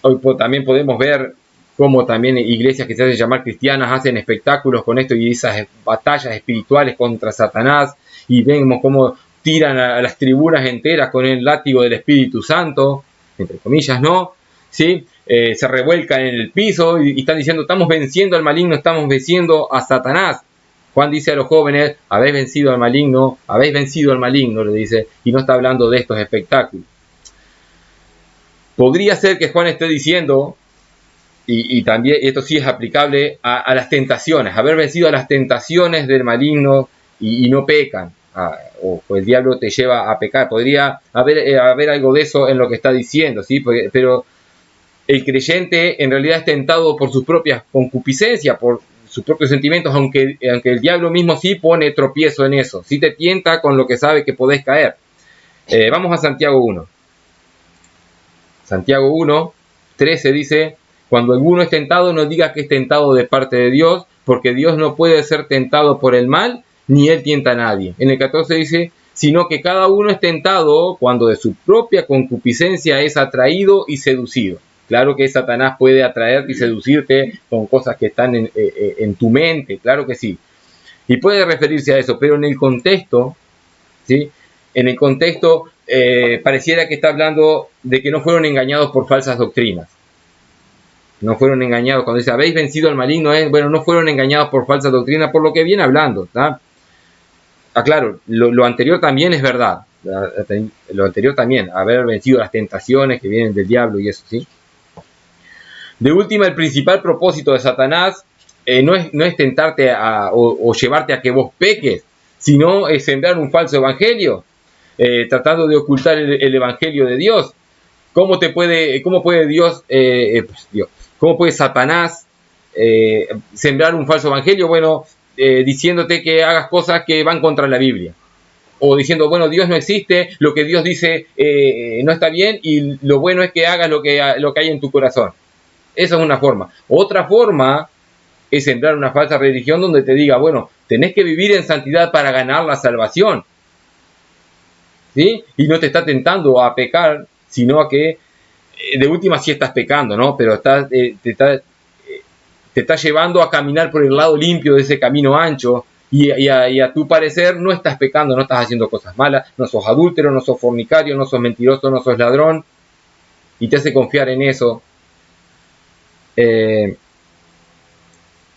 Hoy también podemos ver cómo también iglesias que se hacen llamar cristianas hacen espectáculos con esto y esas batallas espirituales contra Satanás, y vemos cómo tiran a las tribunas enteras con el látigo del Espíritu Santo, entre comillas, ¿no? ¿Sí? Se revuelcan en el piso y están diciendo, estamos venciendo al maligno, estamos venciendo a Satanás. Juan dice a los jóvenes, habéis vencido al maligno, le dice, y no está hablando de estos espectáculos. Podría ser que Juan esté diciendo, y también esto sí es aplicable a las tentaciones, haber vencido a las tentaciones del maligno y no pecan, o el diablo te lleva a pecar. Podría haber algo de eso en lo que está diciendo, ¿sí? Pero el creyente en realidad es tentado por sus propias concupiscencias, por sus propios sentimientos, aunque el diablo mismo sí pone tropiezo en eso, sí te tienta con lo que sabe que podés caer. Vamos a Santiago 1. Santiago 1, 13 dice, cuando alguno es tentado, no diga que es tentado de parte de Dios, porque Dios no puede ser tentado por el mal, ni él tienta a nadie. En el 14 dice, sino que cada uno es tentado cuando de su propia concupiscencia es atraído y seducido. Claro que Satanás puede atraerte y seducirte con cosas que están en tu mente, claro que sí. Y puede referirse a eso, pero en el contexto, ¿sí? En el contexto pareciera que está hablando de que no fueron engañados por falsas doctrinas. No fueron engañados. Cuando dice, habéis vencido al maligno, bueno, no fueron engañados por falsas doctrinas, por lo que viene hablando, ¿tá? Claro, lo anterior también es verdad. Lo anterior también, haber vencido las tentaciones que vienen del diablo y eso, ¿sí? De última, el principal propósito de Satanás no es tentarte o llevarte a que vos peques, sino es sembrar un falso evangelio, tratando de ocultar el evangelio de Dios. ¿Cómo puede Satanás sembrar un falso evangelio? Bueno, diciéndote que hagas cosas que van contra la Biblia. O diciendo, bueno, Dios no existe, lo que Dios dice no está bien, y lo bueno es que hagas lo que hay en tu corazón. Esa es una forma. Otra forma es sembrar una falsa religión donde te diga, bueno, tenés que vivir en santidad para ganar la salvación, ¿sí? Y no te está tentando a pecar, sino a que, de última sí estás pecando, ¿no? Pero te está llevando a caminar por el lado limpio de ese camino ancho, y a tu parecer no estás pecando, no estás haciendo cosas malas, no sos adúltero, no sos fornicario, no sos mentiroso, no sos ladrón, y te hace confiar en eso.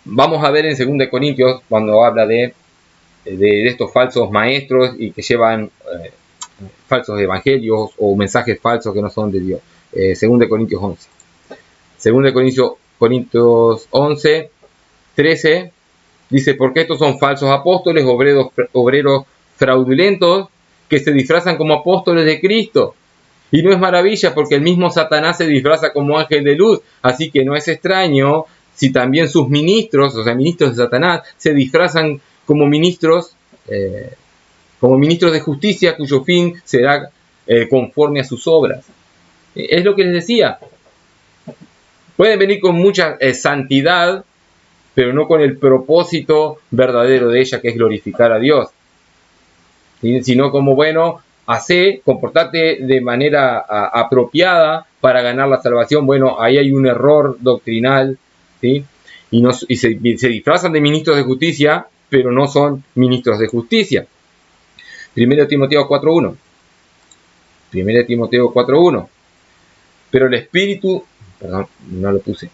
Vamos a ver en 2 Corintios, cuando habla de estos falsos maestros y que llevan falsos evangelios o mensajes falsos que no son de Dios. 2 Corintios 11. 2 Corintios 11, 13, dice, porque estos son falsos apóstoles, obreros fraudulentos, que se disfrazan como apóstoles de Cristo. Y no es maravilla, porque el mismo Satanás se disfraza como ángel de luz, así que no es extraño si también sus ministros, o sea, ministros de Satanás, se disfrazan como ministros de justicia, cuyo fin será conforme a sus obras. Es lo que les decía. Pueden venir con mucha santidad, pero no con el propósito verdadero de ella, que es glorificar a Dios. ¿Sí? Sino como, bueno, comportate de manera apropiada para ganar la salvación. Bueno, ahí hay un error doctrinal, ¿sí? Y se disfrazan de ministros de justicia, pero no son ministros de justicia. 1 Timoteo 4.1. 1 Timoteo 4.1. Pero el Espíritu, perdón, no lo puse.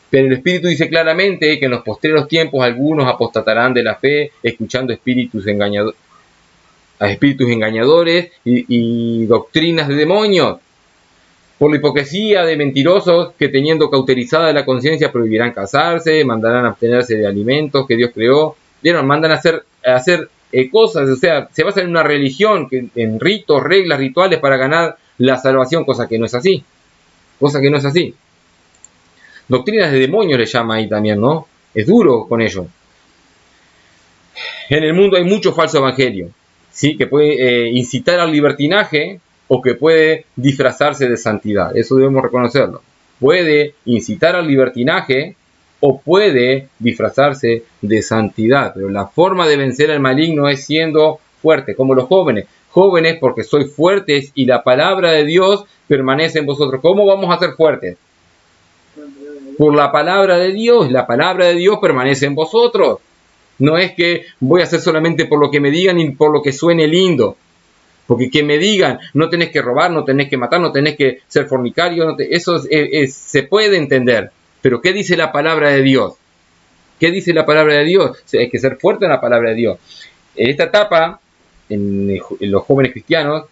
Pero el Espíritu dice claramente que en los postreros tiempos algunos apostatarán de la fe, escuchando espíritus engañadores y doctrinas de demonios, por la hipocresía de mentirosos que, teniendo cauterizada la conciencia, prohibirán casarse, mandarán abstenerse de alimentos que Dios creó. ¿Vieron? Mandan a hacer cosas, o sea, se basa en una religión, en ritos, reglas, rituales para ganar la salvación, cosa que no es así. Cosa que no es así. Doctrinas de demonios le llama ahí también, ¿no? Es duro con ello. En el mundo hay mucho falso evangelio, ¿sí? Que puede incitar al libertinaje o que puede disfrazarse de santidad. Eso debemos reconocerlo. Puede incitar al libertinaje o puede disfrazarse de santidad. Pero la forma de vencer al maligno es siendo fuerte, como los jóvenes. Jóvenes porque sois fuertes y la palabra de Dios permanece en vosotros. ¿Cómo vamos a ser fuertes? Por la palabra de Dios. La palabra de Dios permanece en vosotros. No es que voy a hacer solamente por lo que me digan y por lo que suene lindo. Porque que me digan, no tenés que robar, no tenés que matar, no tenés que ser fornicario, eso se puede entender. Pero ¿qué dice la palabra de Dios? ¿Qué dice la palabra de Dios? O sea, hay que ser fuerte en la palabra de Dios. En esta etapa, en los jóvenes cristianos,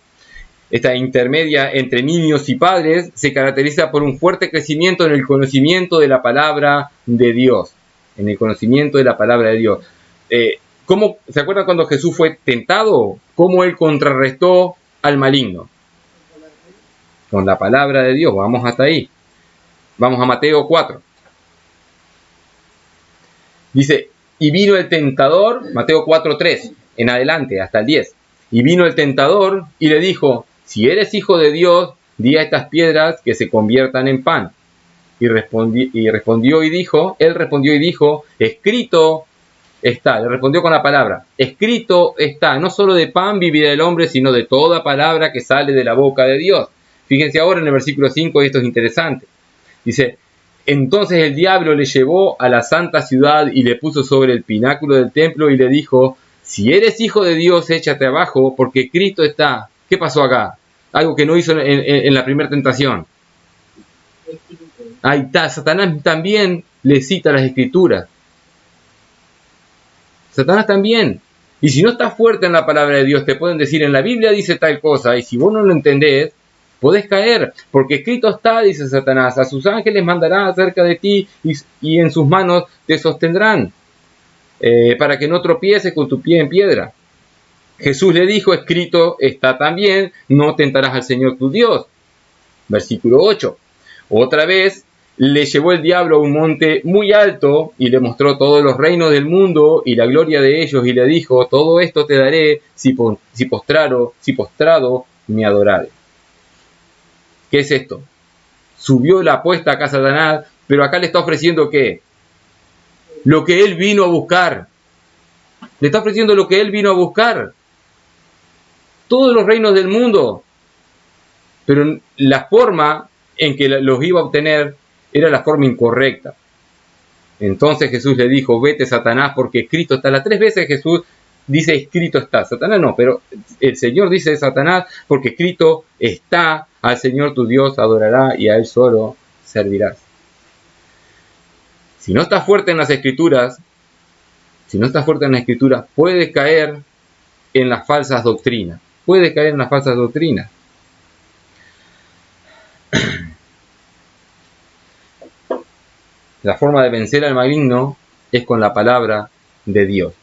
esta intermedia entre niños y padres, se caracteriza por un fuerte crecimiento en el conocimiento de la palabra de Dios. En el conocimiento de la palabra de Dios. ¿Cómo, ¿se acuerdan cuando Jesús fue tentado? ¿Cómo él contrarrestó al maligno? Con la palabra de Dios. Vamos hasta ahí. Vamos a Mateo 4. Dice, y vino el tentador, Mateo 4:3, en adelante, hasta el 10. Y vino el tentador y le dijo, si eres hijo de Dios, di a estas piedras que se conviertan en pan. Él respondió y dijo, escrito está, le respondió con la palabra, escrito está, no solo de pan vivirá el hombre, sino de toda palabra que sale de la boca de Dios. Fíjense ahora en el versículo 5, y esto es interesante. Dice, entonces el diablo le llevó a la santa ciudad y le puso sobre el pináculo del templo y le dijo, si eres hijo de Dios, échate abajo, porque escrito está. ¿Qué pasó acá? Algo que no hizo en la primera tentación. Ahí está, Satanás también le cita las escrituras. Satanás también. Y si no estás fuerte en la palabra de Dios, te pueden decir, en la Biblia dice tal cosa, y si vos no lo entendés, podés caer, porque escrito está, dice Satanás, a sus ángeles mandará cerca de ti, y en sus manos te sostendrán, para que no tropieces con tu pie en piedra. Jesús le dijo, escrito está también, no tentarás al Señor tu Dios. Versículo 8. Otra vez le llevó el diablo a un monte muy alto y le mostró todos los reinos del mundo y la gloria de ellos y le dijo, todo esto te daré si postrado me adorares. ¿Qué es esto? Subió la apuesta acá a Satanás, pero acá le está ofreciendo ¿qué? Lo que él vino a buscar. Le está ofreciendo lo que él vino a buscar. Todos los reinos del mundo. Pero la forma en que los iba a obtener era la forma incorrecta. Entonces Jesús le dijo, vete Satanás, porque escrito está. Las 3 veces Jesús dice escrito está. Satanás no, pero el Señor dice Satanás, porque escrito está, al Señor tu Dios adorará y a Él solo servirás. Si no estás fuerte en las Escrituras, puedes caer en las falsas doctrinas. La forma de vencer al maligno es con la palabra de Dios.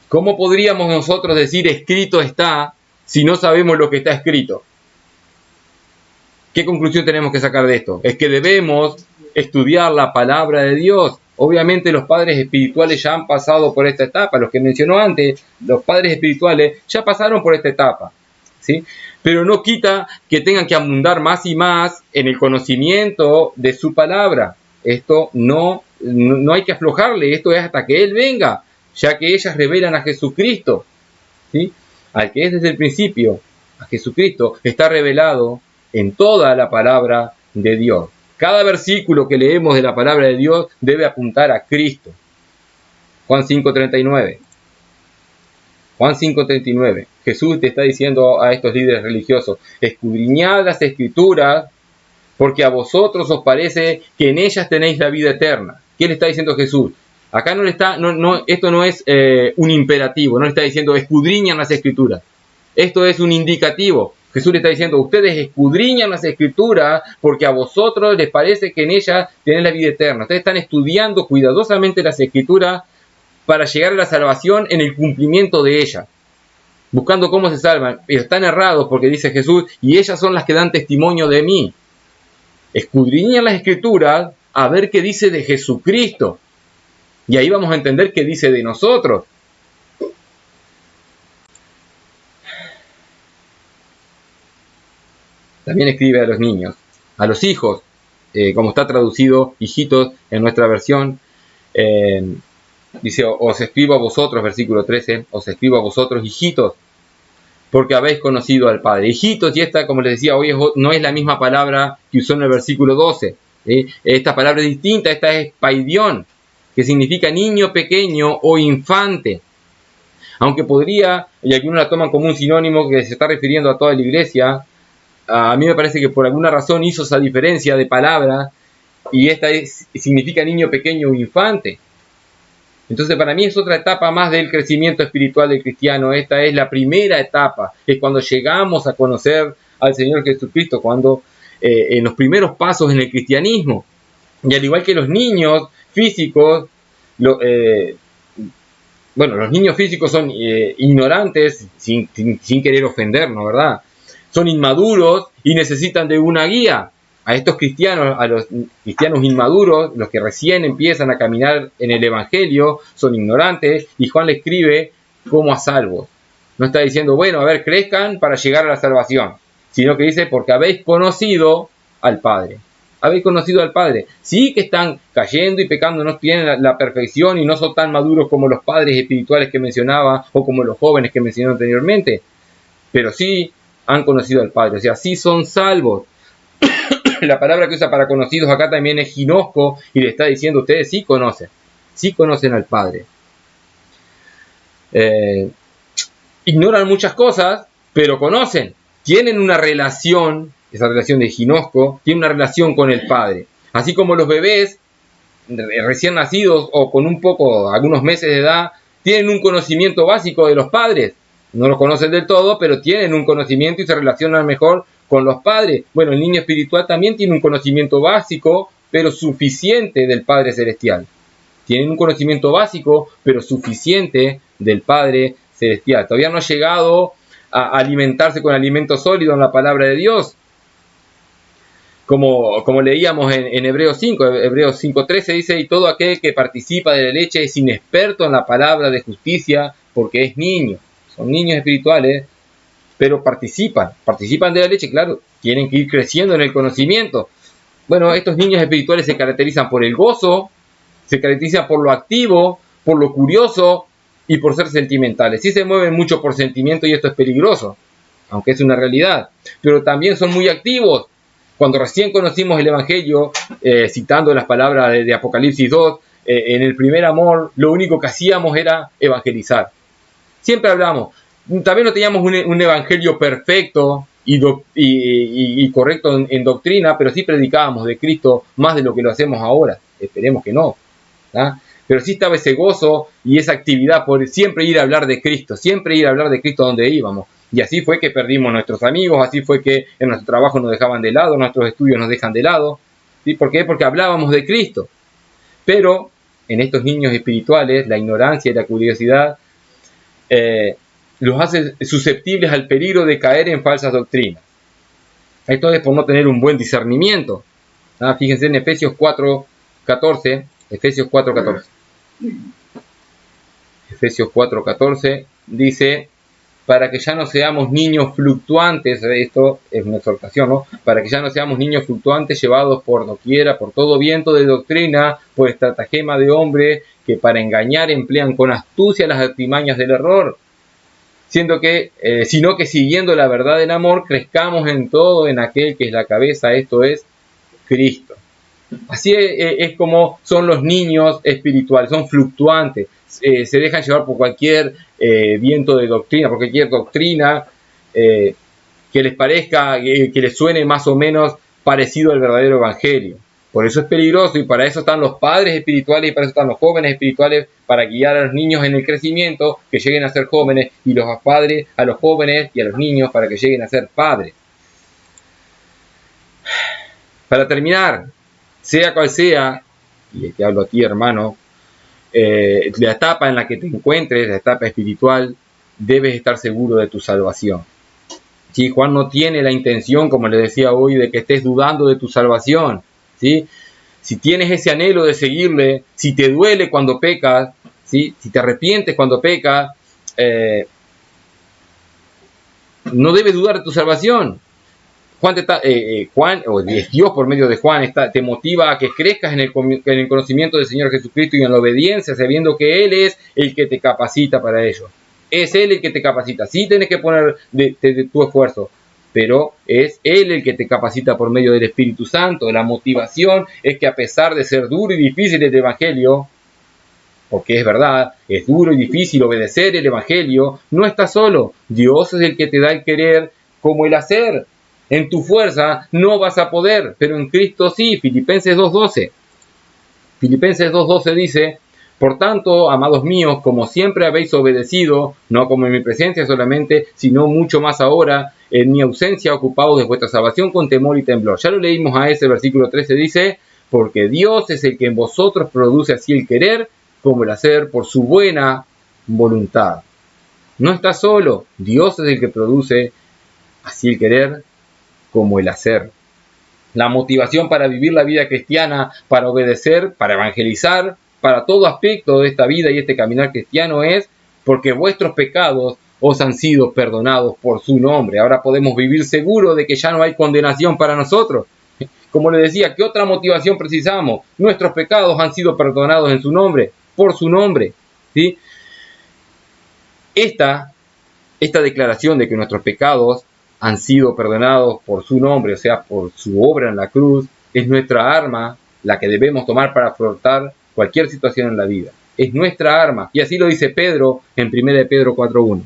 ¿Cómo podríamos nosotros decir escrito está si no sabemos lo que está escrito? ¿Qué conclusión tenemos que sacar de esto? Es que debemos estudiar la palabra de Dios. Obviamente los padres espirituales ya han pasado por esta etapa. Los que mencionó antes, los padres espirituales ya pasaron por esta etapa, ¿sí? Pero no quita que tengan que abundar más y más en el conocimiento de su palabra. Esto no hay que aflojarle, esto es hasta que Él venga, ya que ellas revelan a Jesucristo, ¿sí? Al que es desde el principio, a Jesucristo, está revelado en toda la palabra de Dios. Cada versículo que leemos de la palabra de Dios debe apuntar a Cristo. Juan 5:39. Juan 5:39. Jesús te está diciendo a estos líderes religiosos, escudriñad las Escrituras, porque a vosotros os parece que en ellas tenéis la vida eterna. ¿Qué le está diciendo Jesús? Acá esto no es un imperativo, no le está diciendo escudriñan las Escrituras. Esto es un indicativo. Jesús le está diciendo, ustedes escudriñan las Escrituras porque a vosotros les parece que en ellas tenéis la vida eterna. Ustedes están estudiando cuidadosamente las Escrituras para llegar a la salvación en el cumplimiento de ellas. buscando cómo se salvan, pero están errados porque dice Jesús, y ellas son las que dan testimonio de mí. Escudriñan las Escrituras a ver qué dice de Jesucristo. Y ahí vamos a entender qué dice de nosotros. También escribe a los niños, a los hijos, como está traducido, hijitos, en nuestra versión. Dice, os escribo a vosotros, versículo 13, os escribo a vosotros, hijitos, porque habéis conocido al Padre. Hijitos, y esta, como les decía hoy, no es la misma palabra que usó en el versículo 12. Esta palabra es distinta, esta es paidión, que significa niño pequeño o infante. Aunque podría, y algunos la toman como un sinónimo que se está refiriendo a toda la iglesia, a mí me parece que por alguna razón hizo esa diferencia de palabra, y esta significa niño pequeño o infante. Entonces para mí es otra etapa más del crecimiento espiritual del cristiano. Esta es la primera etapa, es cuando llegamos a conocer al Señor Jesucristo, cuando en los primeros pasos en el cristianismo. Y al igual que los niños físicos, los niños físicos son ignorantes, sin querer ofendernos, ¿verdad? Son inmaduros y necesitan de una guía. A estos cristianos, a los cristianos inmaduros, los que recién empiezan a caminar en el Evangelio, son ignorantes, y Juan le escribe como a salvos. No está diciendo, bueno, a ver, crezcan para llegar a la salvación, sino que dice, porque habéis conocido al Padre. Habéis conocido al Padre. Sí que están cayendo y pecando, no tienen la perfección y no son tan maduros como los padres espirituales que mencionaba o como los jóvenes que mencioné anteriormente, pero sí han conocido al Padre, o sea, sí son salvos. La palabra que usa para conocidos acá también es ginosco, y le está diciendo, ustedes sí conocen al Padre. Ignoran muchas cosas, pero conocen, tienen una relación, esa relación de ginosco, tiene una relación con el Padre. Así como los bebés recién nacidos o con algunos meses de edad, tienen un conocimiento básico de los padres. No los conocen del todo, pero tienen un conocimiento y se relacionan mejor con los padres. Bueno, el niño espiritual también tiene un conocimiento básico, pero suficiente del Padre Celestial. Tienen un conocimiento básico, pero suficiente del Padre Celestial. Todavía no ha llegado a alimentarse con alimento sólido en la palabra de Dios. Como leíamos en Hebreos 5, Hebreos 5:13 dice, y todo aquel que participa de la leche es inexperto en la palabra de justicia porque es niño. Son niños espirituales, pero participan de la leche, claro, tienen que ir creciendo en el conocimiento. Bueno, estos niños espirituales se caracterizan por el gozo, se caracterizan por lo activo, por lo curioso y por ser sentimentales. Sí se mueven mucho por sentimiento y esto es peligroso, aunque es una realidad, pero también son muy activos. Cuando recién conocimos el Evangelio, citando las palabras de Apocalipsis 2, en el primer amor, lo único que hacíamos era evangelizar. Siempre hablamos, también no teníamos un evangelio perfecto y correcto en doctrina, pero sí predicábamos de Cristo más de lo que lo hacemos ahora. Esperemos que no, ¿verdad? Pero sí estaba ese gozo y esa actividad por siempre ir a hablar de Cristo, siempre ir a hablar de Cristo donde íbamos. Y así fue que perdimos nuestros amigos, así fue que en nuestro trabajo nos dejaban de lado, nuestros estudios nos dejan de lado. ¿Sí? ¿Por qué? Porque hablábamos de Cristo. Pero en estos niños espirituales, la ignorancia y la curiosidad los hace susceptibles al peligro de caer en falsas doctrinas. Esto es por no tener un buen discernimiento. Fíjense en Efesios 4:14. Efesios 4:14. Efesios 4:14 dice, para que ya no seamos niños fluctuantes, esto es una exhortación, ¿no? Para que ya no seamos niños fluctuantes llevados por doquiera, por todo viento de doctrina, por estratagema de hombre que para engañar emplean con astucia las artimañas del error, sino que siguiendo la verdad en amor, crezcamos en todo en aquel que es la cabeza, esto es Cristo. Así es como son los niños espirituales, son fluctuantes, se dejan llevar por cualquier viento de doctrina, por cualquier doctrina que les parezca, que les suene más o menos parecido al verdadero evangelio. Por eso es peligroso y para eso están los padres espirituales y para eso están los jóvenes espirituales, para guiar a los niños en el crecimiento, que lleguen a ser jóvenes, y los padres a los jóvenes y a los niños para que lleguen a ser padres. Para terminar, sea cual sea, y te hablo a ti, hermano, la etapa en la que te encuentres, la etapa espiritual, debes estar seguro de tu salvación. ¿Sí? Juan no tiene la intención, como les decía hoy, de que estés dudando de tu salvación. ¿Sí? Si tienes ese anhelo de seguirle, si te duele cuando pecas, ¿sí? Si te arrepientes cuando pecas, no debes dudar de tu salvación. Juan, o Dios por medio de Juan, te motiva a que crezcas en el conocimiento del Señor Jesucristo y en la obediencia, sabiendo que Él es el que te capacita para ello. Es Él el que te capacita. Sí tienes que poner de tu esfuerzo, pero es Él el que te capacita por medio del Espíritu Santo. La motivación es que, a pesar de ser duro y difícil el Evangelio, porque es verdad, es duro y difícil obedecer el Evangelio, no estás solo. Dios es el que te da el querer como el hacer. En tu fuerza no vas a poder, pero en Cristo sí. Filipenses 2:12. Filipenses 2:12 dice: por tanto, amados míos, como siempre habéis obedecido, no como en mi presencia solamente, sino mucho más ahora, en mi ausencia, ocupados de vuestra salvación con temor y temblor. Ya lo leímos a ese versículo 13, dice: porque Dios es el que en vosotros produce así el querer como el hacer por su buena voluntad. No estás solo, Dios es el que produce así el querer como el hacer. La motivación para vivir la vida cristiana, para obedecer, para evangelizar, para todo aspecto de esta vida y este caminar cristiano es porque vuestros pecados os han sido perdonados por su nombre. Ahora podemos vivir seguros de que ya no hay condenación para nosotros. Como les decía, ¿qué otra motivación precisamos? Nuestros pecados han sido perdonados en su nombre, por su nombre. ¿Sí? Esta declaración de que nuestros pecados han sido perdonados por su nombre, o sea, por su obra en la cruz, es nuestra arma, la que debemos tomar para afrontar cualquier situación en la vida. Es nuestra arma, y así lo dice Pedro en 1 de Pedro 4:1.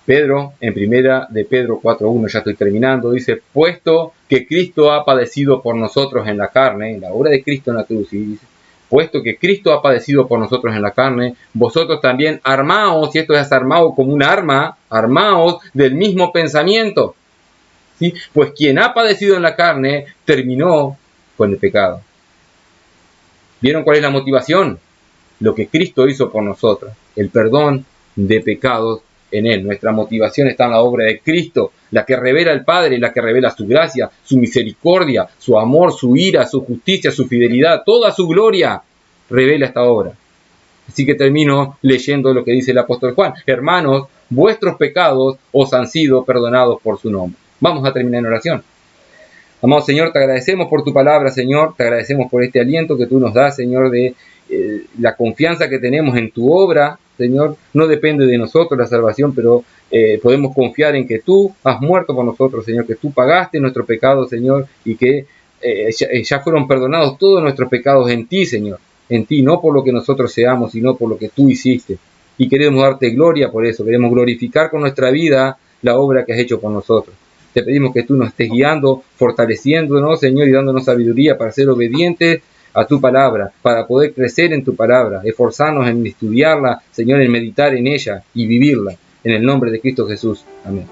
Pedro, en 1 de Pedro 4:1, ya estoy terminando, dice: puesto que Cristo ha padecido por nosotros en la carne, en la obra de Cristo en la cruz, y dice: puesto que Cristo ha padecido por nosotros en la carne, vosotros también armaos, y esto es armado como un arma, armaos del mismo pensamiento. ¿Sí? Pues quien ha padecido en la carne terminó con el pecado. ¿Vieron cuál es la motivación? Lo que Cristo hizo por nosotros, el perdón de pecados en Él. Nuestra motivación está en la obra de Cristo, la que revela al Padre, la que revela su gracia, su misericordia, su amor, su ira, su justicia, su fidelidad, toda su gloria revela esta obra. Así que termino leyendo lo que dice el apóstol Juan: hermanos, vuestros pecados os han sido perdonados por su nombre. Vamos a terminar en oración. Amado Señor, te agradecemos por tu palabra, Señor, te agradecemos por este aliento que tú nos das, Señor, de la confianza que tenemos en tu obra, Señor. No depende de nosotros la salvación, pero podemos confiar en que tú has muerto por nosotros, Señor, que tú pagaste nuestros pecados, Señor, y que ya fueron perdonados todos nuestros pecados en ti, Señor, en ti, no por lo que nosotros seamos, sino por lo que tú hiciste. Y queremos darte gloria por eso, queremos glorificar con nuestra vida la obra que has hecho por nosotros. Te pedimos que tú nos estés guiando, fortaleciéndonos, Señor, y dándonos sabiduría para ser obedientes a tu palabra, para poder crecer en tu palabra, esforzarnos en estudiarla, Señor, en meditar en ella y vivirla. En el nombre de Cristo Jesús. Amén.